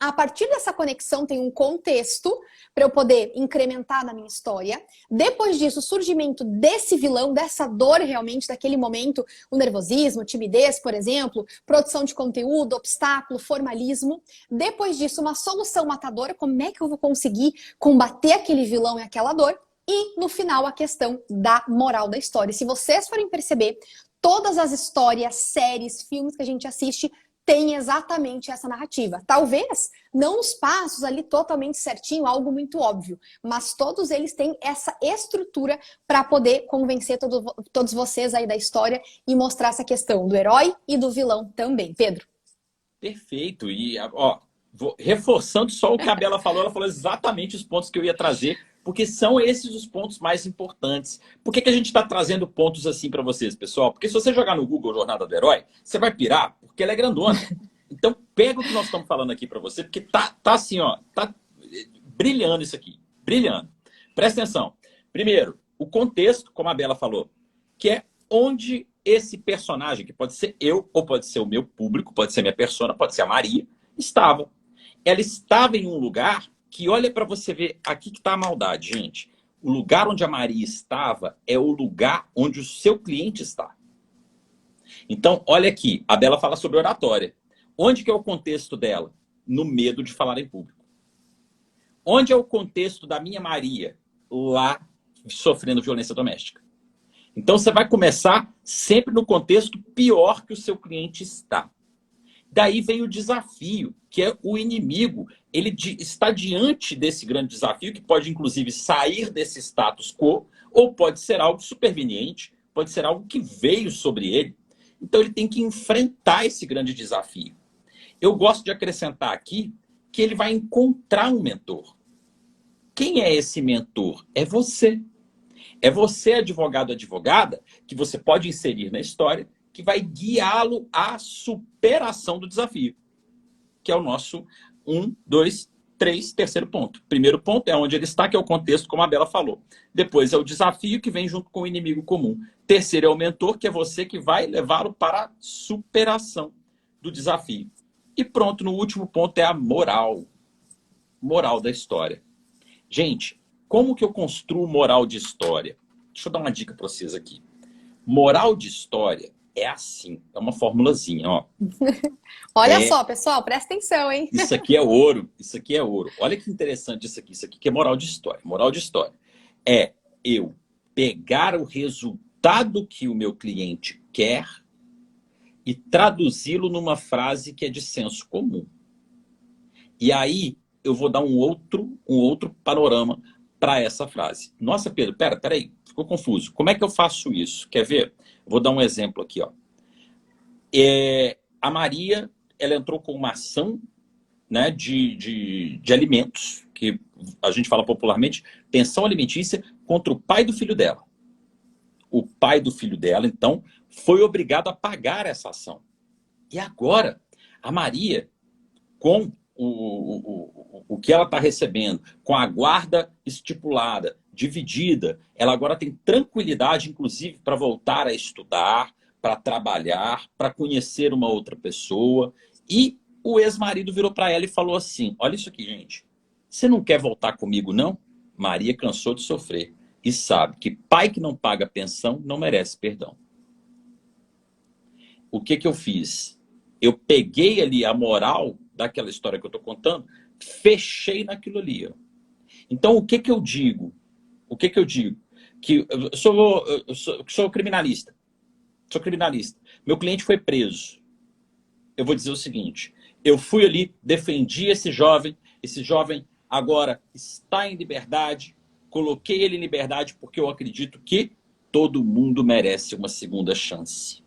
A partir dessa conexão tem um contexto para eu poder incrementar na minha história. Depois disso, o surgimento desse vilão, dessa dor realmente, daquele momento, o nervosismo, timidez, por exemplo, produção de conteúdo, obstáculo, formalismo. Depois disso, uma solução matadora, como é que eu vou conseguir combater aquele vilão e aquela dor? E, no final, a questão da moral da história. Se vocês forem perceber, todas as histórias, séries, filmes que a gente assiste têm exatamente essa narrativa. Talvez não os passos ali totalmente certinho, algo muito óbvio, mas todos eles têm essa estrutura para poder convencer todos vocês aí da história e mostrar essa questão do herói e do vilão também. Pedro? Perfeito. E, ó, reforçando só o que a Bela falou, ela falou exatamente os pontos que eu ia trazer, porque são esses os pontos mais importantes. Por que a gente está trazendo pontos assim para vocês, pessoal? Porque se você jogar no Google Jornada do Herói, você vai pirar, porque ela é grandona. Então, pega o que nós estamos falando aqui para você, porque tá assim, ó, tá brilhando isso aqui, brilhando. Presta atenção. Primeiro, o contexto, como a Bela falou, que é onde esse personagem, que pode ser eu, ou pode ser o meu público, pode ser minha persona, pode ser a Maria, estava. Ela estava em um lugar que, olha para você ver, aqui que está a maldade, gente. O lugar onde a Maria estava é o lugar onde o seu cliente está. Então, olha aqui, a Bela fala sobre oratória. Onde que é o contexto dela? No medo de falar em público. Onde é o contexto da minha Maria? Lá, sofrendo violência doméstica. Então, você vai começar sempre no contexto pior que o seu cliente está. Daí vem o desafio, que é o inimigo. Ele está diante desse grande desafio, que pode, inclusive, sair desse status quo, ou pode ser algo superveniente, pode ser algo que veio sobre ele. Então, ele tem que enfrentar esse grande desafio. Eu gosto de acrescentar aqui que ele vai encontrar um mentor. Quem é esse mentor? É você. É você, advogado, advogada, que você pode inserir na história, que vai guiá-lo à superação do desafio. Que é o nosso 1, 2, 3, terceiro ponto. Primeiro ponto é onde ele está, que é o contexto, como a Bela falou. Depois é o desafio que vem junto com o inimigo comum. Terceiro é o mentor, que é você que vai levá-lo para a superação do desafio. E pronto, no último ponto é a moral. Moral da história. Gente, como que eu construo moral de história? Deixa eu dar uma dica para vocês aqui. Moral de história é assim, é uma formulazinha, ó. Olha só, pessoal, presta atenção, hein? Isso aqui é ouro, isso aqui é ouro. Olha que interessante isso aqui que é moral de história. Moral de história é eu pegar o resultado que o meu cliente quer e traduzi-lo numa frase que é de senso comum. E aí eu vou dar um outro panorama para essa frase. Nossa, Pedro, peraí, ficou confuso. Como é que eu faço isso? Quer ver? Vou dar um exemplo aqui, ó. A Maria, ela entrou com uma ação, né, de alimentos, que a gente fala popularmente, pensão alimentícia, contra o pai do filho dela. O pai do filho dela, então, foi obrigado a pagar essa ação. E agora, a Maria, com o que ela está recebendo, com a guarda estipulada, dividida, ela agora tem tranquilidade, inclusive, para voltar a estudar, para trabalhar, para conhecer uma outra pessoa. E o ex-marido virou para ela e falou assim, olha isso aqui, gente, você não quer voltar comigo, não? Maria cansou de sofrer. e sabe que pai que não paga pensão não merece perdão. O que eu fiz? Eu peguei ali a moral daquela história que eu estou contando, fechei naquilo ali. Ó. Então, o que eu digo? O que eu digo? Que eu sou criminalista. Sou criminalista. Meu cliente foi preso. Eu vou dizer o seguinte, eu fui ali, defendi esse jovem agora está em liberdade, coloquei ele em liberdade porque eu acredito que todo mundo merece uma segunda chance.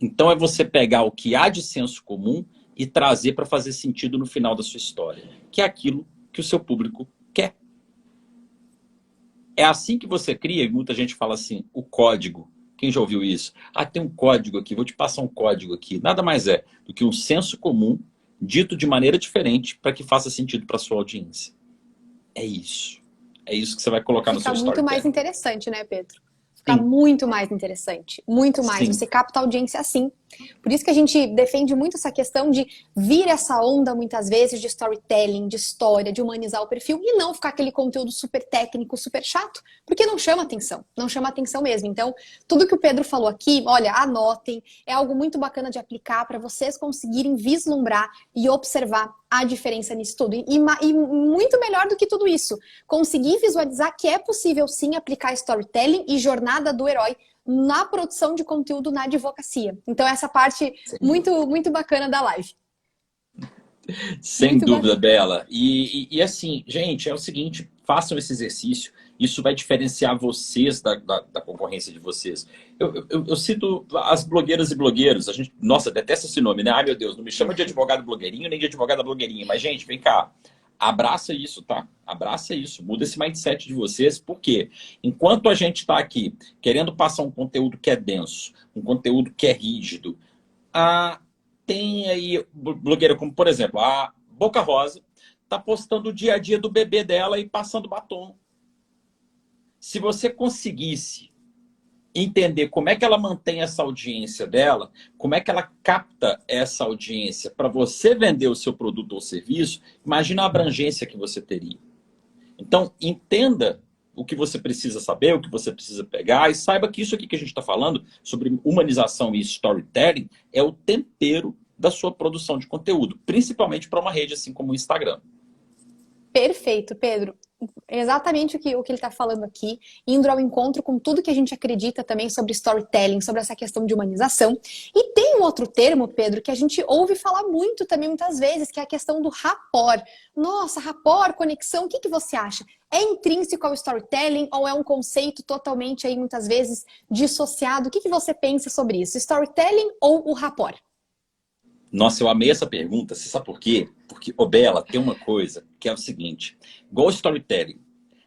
Então é você pegar o que há de senso comum e trazer para fazer sentido no final da sua história, que é aquilo que o seu público quer. É assim que você cria, e muita gente fala assim, o código. Quem já ouviu isso? Ah, tem um código aqui, vou te passar um código aqui. Nada mais é do que um senso comum dito de maneira diferente para que faça sentido para a sua audiência. É isso. É isso que você vai colocar no seu Fica storytelling. muito mais interessante, né, Pedro? Fica Sim. muito mais interessante. Muito mais. Sim. Você capta a audiência assim. Por isso que a gente defende muito essa questão de vir essa onda, muitas vezes, de storytelling, de história, de humanizar o perfil e não ficar aquele conteúdo super técnico, super chato, porque não chama atenção. Não chama atenção mesmo. Então, tudo que o Pedro falou aqui, olha, anotem. É algo muito bacana de aplicar para vocês conseguirem vislumbrar e observar a diferença nisso tudo. E muito melhor do que tudo isso, conseguir visualizar que é possível sim aplicar storytelling e jornada do herói na produção de conteúdo na advocacia. Então essa parte muito bacana da live. Sem Muito dúvida, bacana. Bela. E assim, gente, é o seguinte, façam esse exercício. Isso vai diferenciar vocês da concorrência de vocês. Eu cito as blogueiras e blogueiros. A gente, nossa, detesta esse nome, né? Ai, meu Deus, não me chama de advogado blogueirinho nem de advogada blogueirinha. Mas, gente, vem cá. Abraça isso, tá? Abraça isso. Muda esse mindset de vocês. Por quê? Enquanto a gente está aqui querendo passar um conteúdo que é denso, um conteúdo que é rígido, tem aí blogueira como, por exemplo, a Boca Rosa está postando o dia a dia do bebê dela e passando batom. Se você conseguisse entender como é que ela mantém essa audiência dela, como é que ela capta essa audiência para você vender o seu produto ou serviço, imagina a abrangência que você teria. Então, entenda o que você precisa saber, o que você precisa pegar, e saiba que isso aqui que a gente está falando sobre humanização e storytelling é o tempero da sua produção de conteúdo, principalmente para uma rede assim como o Instagram. Perfeito, Pedro. Exatamente o que ele está falando aqui, indo ao encontro com tudo que a gente acredita também sobre storytelling, sobre essa questão de humanização. E tem um outro termo, Pedro, que a gente ouve falar muito também muitas vezes, que é a questão do rapport. Nossa, rapport, conexão, o que você acha? É intrínseco ao storytelling ou é um conceito totalmente aí muitas vezes dissociado? O que você pensa sobre isso? Storytelling ou o rapport? Nossa, eu amei essa pergunta. Você sabe por quê? Porque, ô Bela, tem uma coisa que é o seguinte. Igual storytelling,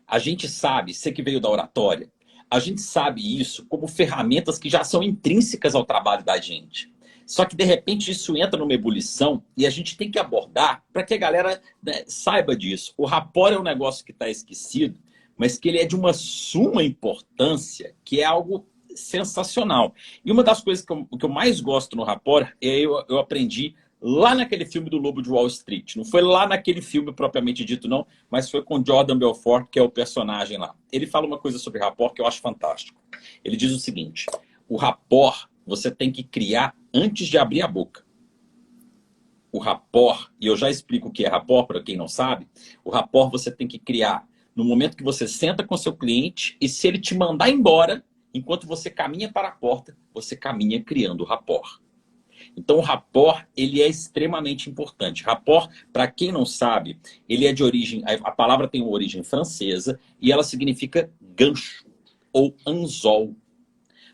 a gente sabe, você que veio da oratória, a gente sabe isso como ferramentas que já são intrínsecas ao trabalho da gente. Só que, de repente, isso entra numa ebulição e a gente tem que abordar para que a galera, né, saiba disso. O rapport é um negócio que está esquecido, mas que ele é de uma suma importância, que é algo sensacional. E uma das coisas que eu mais gosto no rapport é eu aprendi lá naquele filme do Lobo de Wall Street. Não foi lá naquele filme propriamente dito, não, mas foi com Jordan Belfort, que é o personagem lá. Ele fala uma coisa sobre rapport que eu acho fantástico. Ele diz o seguinte, o rapport você tem que criar antes de abrir a boca. O rapport, e eu já explico o que é rapport para quem não sabe, o rapport você tem que criar no momento que você senta com seu cliente e se ele te mandar embora, enquanto você caminha para a porta, você caminha criando o rapport. Então o rapport, ele é extremamente importante. Rapport, para quem não sabe, ele é de origem, a palavra tem uma origem francesa e ela significa gancho ou anzol.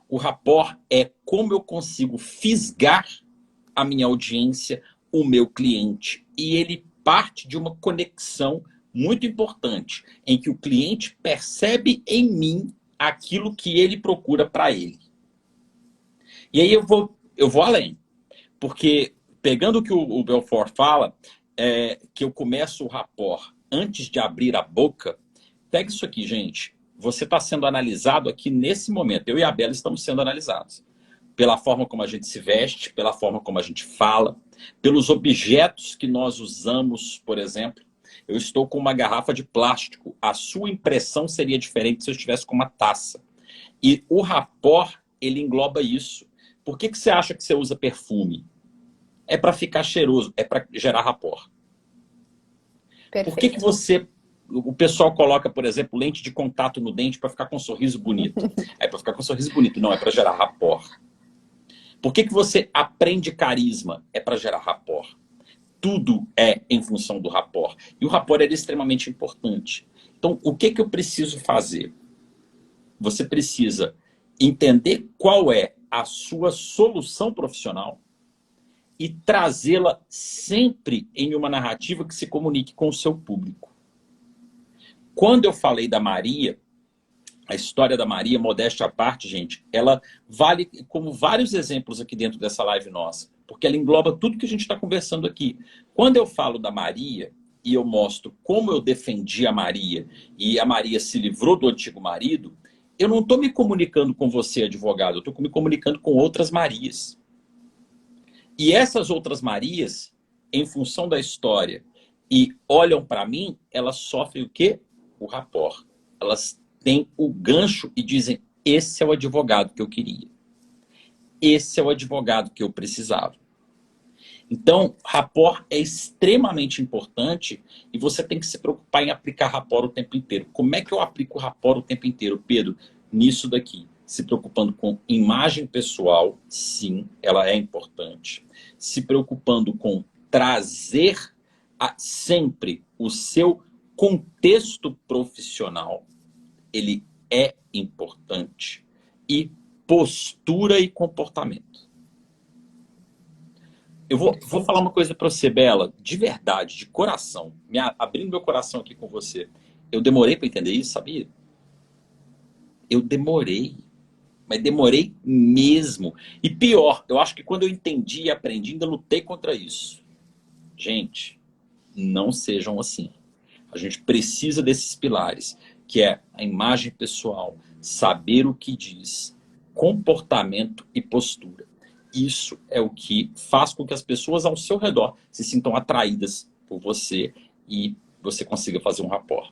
O rapport é como eu consigo fisgar a minha audiência, o meu cliente. E ele parte de uma conexão muito importante, em que o cliente percebe em mim aquilo que ele procura para ele. E aí eu vou além. Porque, pegando o que o Belfort fala, que eu começo o rapport antes de abrir a boca, pega isso aqui, gente. Você está sendo analisado aqui nesse momento. Eu e a Bela estamos sendo analisados. Pela forma como a gente se veste, pela forma como a gente fala, pelos objetos que nós usamos, por exemplo. Eu estou com uma garrafa de plástico. A sua impressão seria diferente se eu estivesse com uma taça. E o rapport, ele engloba isso. Por que você acha que você usa perfume? É para ficar cheiroso, é para gerar rapport. Perfeito. Por que o pessoal coloca, por exemplo, lente de contato no dente para ficar com um sorriso bonito? É para ficar com um sorriso bonito, não, é para gerar rapport. Por que você aprende carisma? É para gerar rapport. Tudo é em função do rapport. E o rapport é extremamente importante. Então, o que eu preciso fazer? Você precisa entender qual é a sua solução profissional e trazê-la sempre em uma narrativa que se comunique com o seu público. Quando eu falei da Maria, a história da Maria, modéstia à parte, gente, ela vale como vários exemplos aqui dentro dessa live nossa, porque ela engloba tudo que a gente está conversando aqui. Quando eu falo da Maria e eu mostro como eu defendi a Maria e a Maria se livrou do antigo marido, eu não estou me comunicando com você, advogado, eu estou me comunicando com outras Marias. E essas outras Marias, em função da história, e olham para mim, elas sofrem o quê? O rapport. Elas têm o gancho e dizem, esse é o advogado que eu queria. Esse é o advogado que eu precisava. Então, rapport é extremamente importante e você tem que se preocupar em aplicar rapport o tempo inteiro. Como é que eu aplico rapport o tempo inteiro, Pedro? Nisso daqui. Se preocupando com imagem pessoal, sim, ela é importante. Se preocupando com trazer sempre o seu contexto profissional, ele é importante. E postura e comportamento. Eu vou falar uma coisa para você, Bela, de verdade, de coração, abrindo meu coração aqui com você. Eu demorei para entender isso, sabia? Eu demorei. Mas demorei mesmo. E pior, eu acho que quando eu entendi e aprendi, ainda lutei contra isso. Gente, não sejam assim. A gente precisa desses pilares, que é a imagem pessoal, saber o que diz, comportamento e postura. Isso é o que faz com que as pessoas ao seu redor se sintam atraídas por você e você consiga fazer um rapport.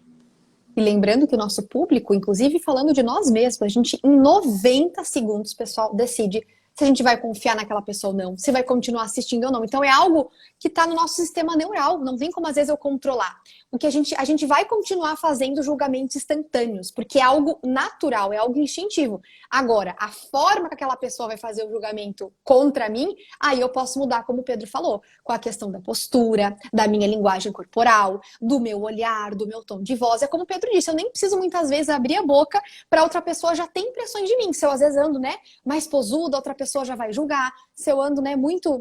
E lembrando que o nosso público, inclusive falando de nós mesmos, a gente em 90 segundos, pessoal, decide se a gente vai confiar naquela pessoa ou não, se vai continuar assistindo ou não. Então é algo que está no nosso sistema neural, não tem como às vezes eu controlar. O que a gente vai continuar fazendo julgamentos instantâneos, porque é algo natural, é algo instintivo. Agora, a forma que aquela pessoa vai fazer o julgamento contra mim, aí eu posso mudar, como o Pedro falou, com a questão da postura, da minha linguagem corporal, do meu olhar, do meu tom de voz. É como o Pedro disse, eu nem preciso muitas vezes abrir a boca para outra pessoa já ter impressões de mim. Se eu às vezes ando, mais posuda, outra pessoa já vai julgar. Se eu ando,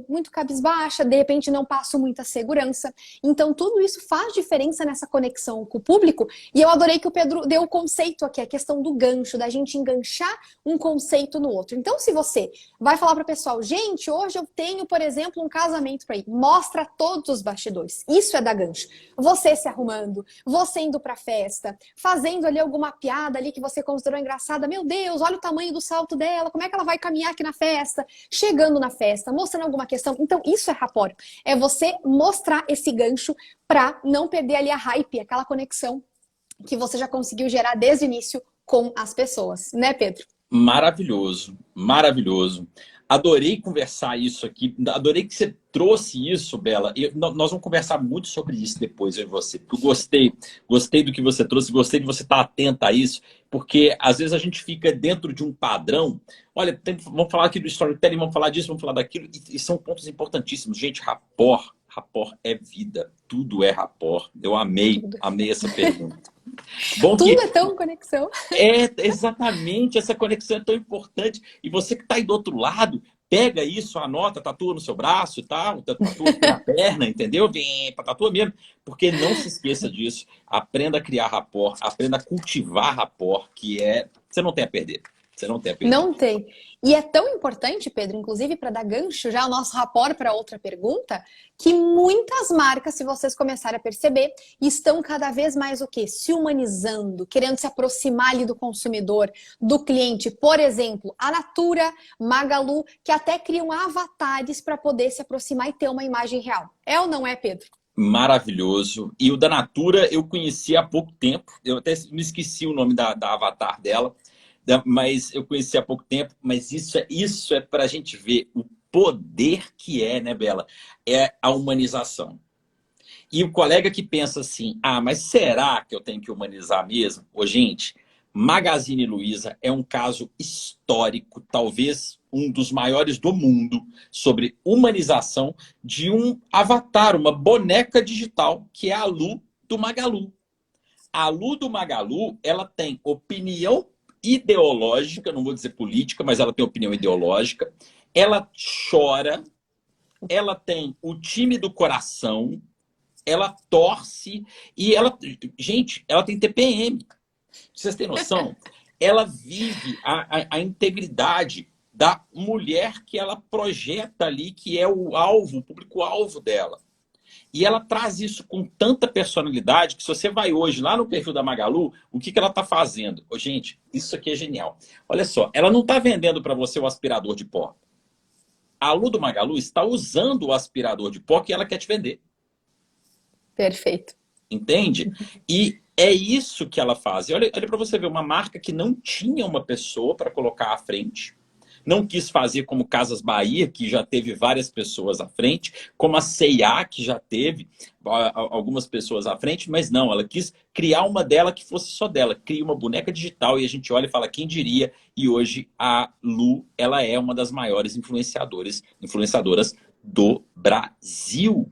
muito cabisbaixa, de repente não passo muita segurança. Então, tudo isso faz diferença nessa conexão com o público. E eu adorei que o Pedro deu o conceito aqui, a questão do gancho, da gente enganchar um conceito no outro. Então, se você vai falar para o pessoal, gente, hoje eu tenho, por exemplo, um casamento para ir, mostra todos os bastidores. Isso é dar gancho. Você se arrumando, você indo para festa, fazendo ali alguma piada ali que você considerou engraçada. Meu Deus, olha o tamanho do salto dela, como é que ela vai caminhar aqui na festa? Chegando na festa, mostrando alguma questão. Então, isso é rapport. É você mostrar esse gancho para não perder ali a hype, aquela conexão que você já conseguiu gerar desde o início com as pessoas. Né, Pedro? Maravilhoso, maravilhoso. Adorei conversar isso aqui. Adorei que você trouxe isso, Bela. Nós vamos conversar muito sobre isso depois, eu e você. Porque eu gostei do que você trouxe, gostei de você estar atenta a isso, porque às vezes a gente fica dentro de um padrão. Olha, vamos falar aqui do storytelling, vamos falar disso, vamos falar daquilo, e são pontos importantíssimos. Gente, rapport é vida, tudo é rapport. Eu amei essa pergunta. Bom, tudo é tão conexão. Exatamente, essa conexão é tão importante. E você que está aí do outro lado, pega isso, anota, tatua no seu braço, tá? Tatua na perna, entendeu? Vem, tatua mesmo. Porque não se esqueça disso. Aprenda a criar rapport, aprenda a cultivar rapport, que você não tem a perder. Você não tem a perder. Não tem. E é tão importante, Pedro, inclusive para dar gancho já o nosso rapport para outra pergunta, que muitas marcas, se vocês começarem a perceber, estão cada vez mais o quê? Se humanizando, querendo se aproximar ali do consumidor, do cliente. Por exemplo, a Natura, Magalu, que até criam avatares para poder se aproximar e ter uma imagem real. É ou não é, Pedro? Maravilhoso. E o da Natura eu conheci há pouco tempo. Eu até me esqueci o nome da avatar dela, mas eu conheci há pouco tempo. Mas isso é para a gente ver o poder que é, né, Bela? É a humanização. E o colega que pensa assim, ah, mas será que eu tenho que humanizar mesmo? Ô, gente, Magazine Luiza é um caso histórico, talvez um dos maiores do mundo, sobre humanização de um avatar, uma boneca digital, que é a Lu do Magalu. A Lu do Magalu, ela tem opinião ideológica, não vou dizer política, mas ela tem opinião ideológica, ela chora, ela tem o time do coração, ela torce e ela... Gente, ela tem TPM. Vocês têm noção? Ela vive a integridade da mulher que ela projeta ali, que é o alvo, o público-alvo dela. E ela traz isso com tanta personalidade que se você vai hoje lá no perfil da Magalu, o que ela está fazendo? Oh, gente, isso aqui é genial. Olha só, ela não está vendendo para você o aspirador de pó. A Lu do Magalu está usando o aspirador de pó que ela quer te vender. Perfeito. Entende? E é isso que ela faz. E olha para você ver, uma marca que não tinha uma pessoa para colocar à frente, não quis fazer como Casas Bahia, que já teve várias pessoas à frente, como a C&A, que já teve algumas pessoas à frente, mas não, ela quis criar uma dela que fosse só dela. Cria uma boneca digital e a gente olha e fala, quem diria? E hoje a Lu, ela é uma das maiores influenciadoras do Brasil.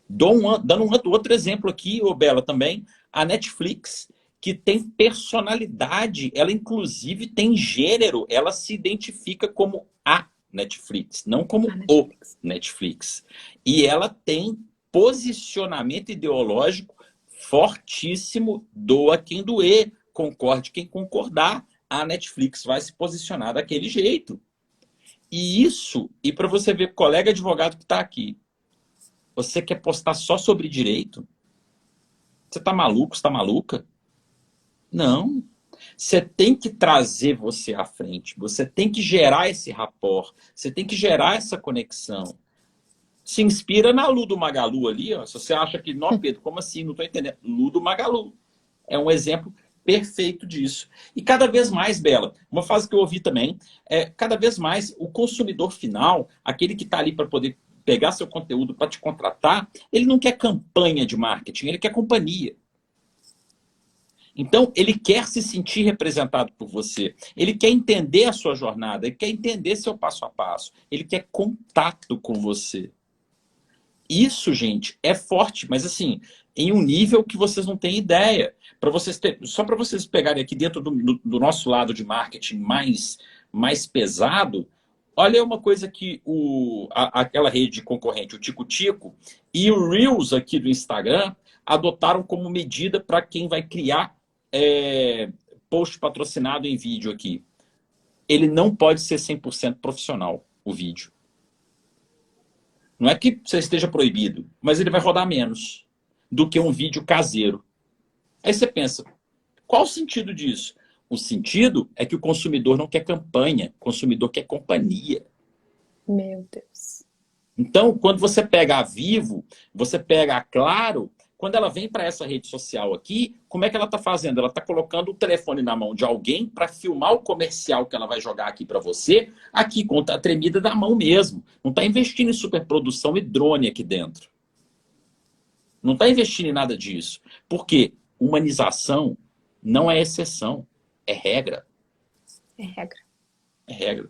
Dando um outro exemplo aqui, ô Bela, também, a Netflix, que tem personalidade, ela inclusive tem gênero, ela se identifica como a Netflix, não como o Netflix. E ela tem posicionamento ideológico fortíssimo, doa quem doer, concorde quem concordar, a Netflix vai se posicionar daquele jeito. E para você ver, colega advogado que está aqui, você quer postar só sobre direito? Você está maluco? Você está maluca? Não. Você tem que trazer você à frente. Você tem que gerar esse rapport. Você tem que gerar essa conexão. Se inspira na Lu do Magalu ali. Ó. Se você acha que, não, Pedro, como assim? Não estou entendendo. Lu do Magalu. É um exemplo perfeito disso. E cada vez mais, Bela, uma frase que eu ouvi também, cada vez mais o consumidor final, aquele que está ali para poder pegar seu conteúdo para te contratar, ele não quer campanha de marketing, ele quer companhia. Então, ele quer se sentir representado por você. Ele quer entender a sua jornada, ele quer entender seu passo a passo. Ele quer contato com você. Isso, gente, é forte, mas assim, em um nível que vocês não têm ideia. Só para vocês pegarem aqui dentro do nosso lado de marketing mais pesado, olha uma coisa que aquela rede concorrente, o Tico Tico, e o Reels aqui do Instagram adotaram como medida para quem vai criar post patrocinado em vídeo aqui. Ele não pode ser 100% profissional, o vídeo. Não é que você esteja proibido, mas ele vai rodar menos do que um vídeo caseiro. Aí você pensa, qual o sentido disso? O sentido é que o consumidor não quer campanha, o consumidor quer companhia. Meu Deus. Então, quando você pega a Vivo, você pega a Claro, quando ela vem para essa rede social aqui, como é que ela está fazendo? Ela está colocando o telefone na mão de alguém para filmar o comercial que ela vai jogar aqui para você, aqui com a tremida da mão mesmo. Não está investindo em superprodução e drone aqui dentro. Não está investindo em nada disso. Por quê? Humanização não é exceção. É regra. É regra. É regra.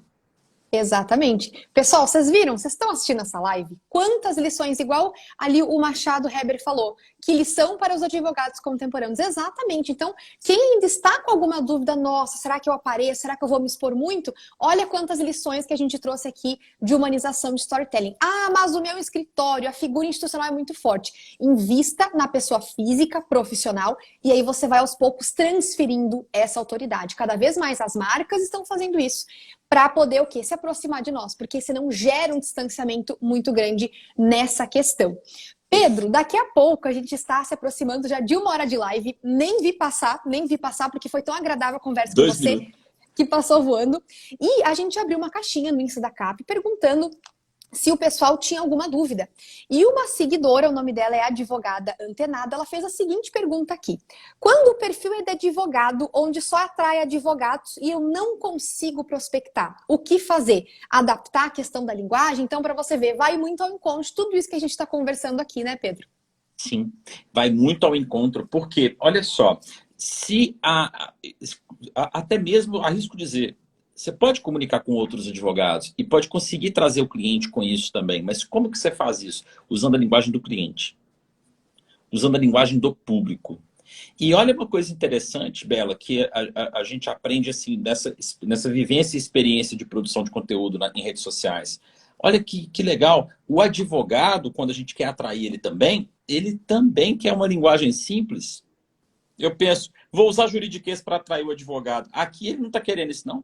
Exatamente. Pessoal, vocês viram? Vocês estão assistindo essa live? Quantas lições, igual ali o Machado Heber falou, que lição para os advogados contemporâneos. Exatamente. Então, quem ainda está com alguma dúvida, nossa, será que eu apareço? Será que eu vou me expor muito? Olha quantas lições que a gente trouxe aqui de humanização de storytelling. Ah, mas o meu escritório, a figura institucional é muito forte. Invista na pessoa física, profissional, e aí você vai aos poucos transferindo essa autoridade. Cada vez mais as marcas estão fazendo isso. Para poder o quê? Se aproximar de nós, porque senão gera um distanciamento muito grande nessa questão. Pedro, daqui a pouco a gente está se aproximando já de 1 hora de live, nem vi passar, porque foi tão agradável a conversa com você, que passou voando. E a gente abriu uma caixinha no Insta da CAP perguntando se o pessoal tinha alguma dúvida. E uma seguidora, o nome dela é Advogada Antenada, ela fez a seguinte pergunta aqui. Quando o perfil é de advogado, onde só atrai advogados e eu não consigo prospectar, o que fazer? Adaptar a questão da linguagem? Então, para você ver, vai muito ao encontro de tudo isso que a gente está conversando aqui, né, Pedro? Sim, vai muito ao encontro, porque, olha só, se até mesmo, arrisco dizer, você pode comunicar com outros advogados e pode conseguir trazer o cliente com isso também, mas como que você faz isso? Usando a linguagem do cliente, usando a linguagem do público. E olha uma coisa interessante, Bela, que a gente aprende assim, nessa vivência e experiência de produção de conteúdo em redes sociais. Olha que legal, o advogado, quando a gente quer atrair ele também quer uma linguagem simples. Eu penso, vou usar juridiquês para atrair o advogado. Aqui ele não está querendo isso, não.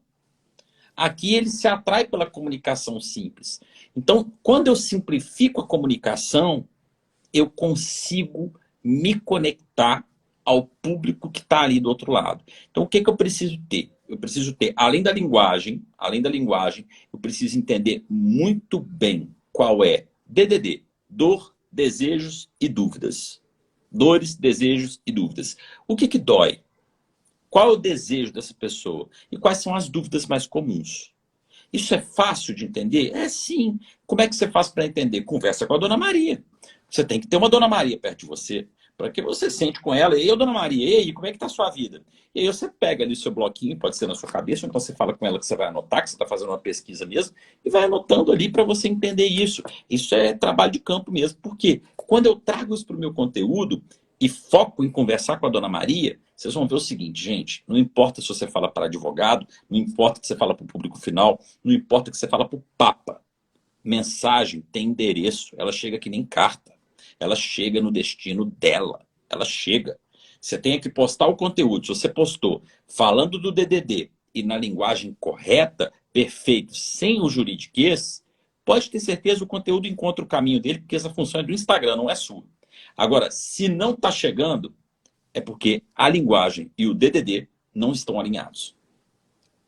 Aqui ele se atrai pela comunicação simples. Então, quando eu simplifico a comunicação, eu consigo me conectar ao público que está ali do outro lado. Então, o que eu preciso ter? Eu preciso ter, além da linguagem, eu preciso entender muito bem qual é DDD, dor, desejos e dúvidas. Dores, desejos e dúvidas. O que dói? Qual é o desejo dessa pessoa? E quais são as dúvidas mais comuns? Isso é fácil de entender? É sim. Como é que você faz para entender? Conversa com a Dona Maria. Você tem que ter uma Dona Maria perto de você, para que você sente com ela, e eu, Dona Maria, e aí, como é que tá a sua vida? E aí você pega ali o seu bloquinho, pode ser na sua cabeça, ou então você fala com ela que você vai anotar, que você está fazendo uma pesquisa mesmo, e vai anotando ali para você entender isso. Isso é trabalho de campo mesmo, porque quando eu trago isso para o meu conteúdo e foco em conversar com a Dona Maria, vocês vão ver o seguinte, gente, não importa se você fala para advogado, não importa que você fala para o público final, não importa que você fala para o Papa. Mensagem tem endereço, ela chega que nem carta. Ela chega no destino dela. Ela chega. Você tem que postar o conteúdo. Se você postou falando do DDD e na linguagem correta, perfeito, sem o juridiquês, pode ter certeza o conteúdo encontra o caminho dele, porque essa função é do Instagram, não é sua. Agora, se não está chegando, é porque a linguagem e o DDD não estão alinhados.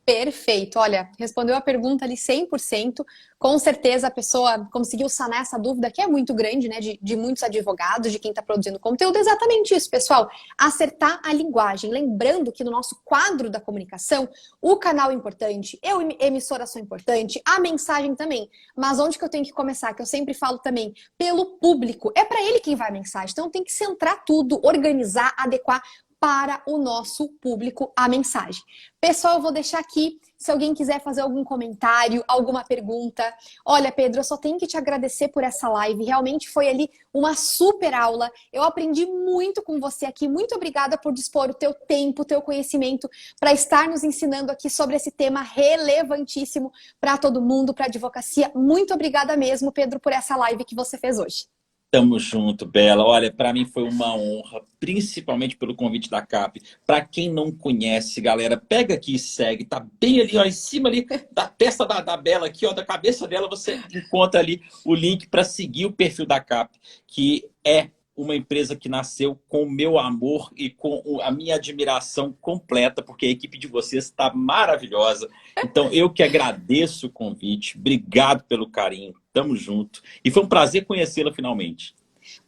Perfeito. Olha, respondeu a pergunta ali 100%. Com certeza a pessoa conseguiu sanar essa dúvida que é muito grande, né, de muitos advogados, de quem está produzindo conteúdo. Exatamente isso, pessoal. Acertar a linguagem. Lembrando que no nosso quadro da comunicação, o canal é importante, eu, emissora, sou importante, a mensagem também. Mas onde que eu tenho que começar? Que eu sempre falo também, pelo público. É para ele quem vai a mensagem. Então tem que centrar tudo, organizar, adequar para o nosso público a mensagem. Pessoal, eu vou deixar aqui, se alguém quiser fazer algum comentário, alguma pergunta. Olha, Pedro, eu só tenho que te agradecer por essa live. Realmente foi ali uma super aula. Eu aprendi muito com você aqui. Muito obrigada por dispor o teu tempo, o teu conhecimento para estar nos ensinando aqui sobre esse tema relevantíssimo para todo mundo, para a advocacia. Muito obrigada mesmo, Pedro, por essa live que você fez hoje. Tamo junto, Bela. Olha, para mim foi uma honra, principalmente pelo convite da CAP. Para quem não conhece, galera, pega aqui e segue. Tá bem ali, ó, em cima ali da testa da Bela, aqui, ó, da cabeça dela, você encontra ali o link para seguir o perfil da CAP, que é uma empresa que nasceu com o meu amor e com a minha admiração completa, porque a equipe de vocês está maravilhosa. Então, eu que agradeço o convite. Obrigado pelo carinho. Tamo junto. E foi um prazer conhecê-la finalmente.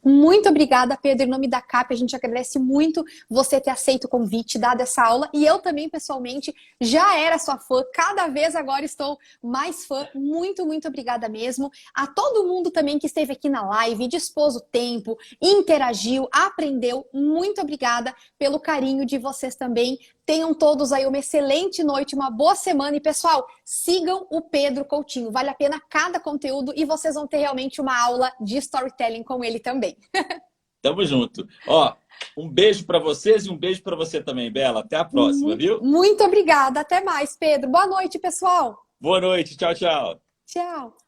Muito obrigada, Pedro. Em nome da CAP, a gente agradece muito você ter aceito o convite, dado essa aula. E eu também, pessoalmente, já era sua fã. Cada vez agora estou mais fã. Muito, muito obrigada mesmo. A todo mundo também que esteve aqui na live, dispôs o tempo, interagiu, aprendeu. Muito obrigada pelo carinho de vocês também. Tenham todos aí uma excelente noite, uma boa semana. E, pessoal, sigam o Pedro Coutinho. Vale a pena cada conteúdo e vocês vão ter realmente uma aula de storytelling com ele também. Tamo junto. Ó, um beijo para vocês e um beijo para você também, Bela. Até a próxima, viu? Muito obrigada. Até mais, Pedro. Boa noite, pessoal. Boa noite. Tchau, tchau. Tchau.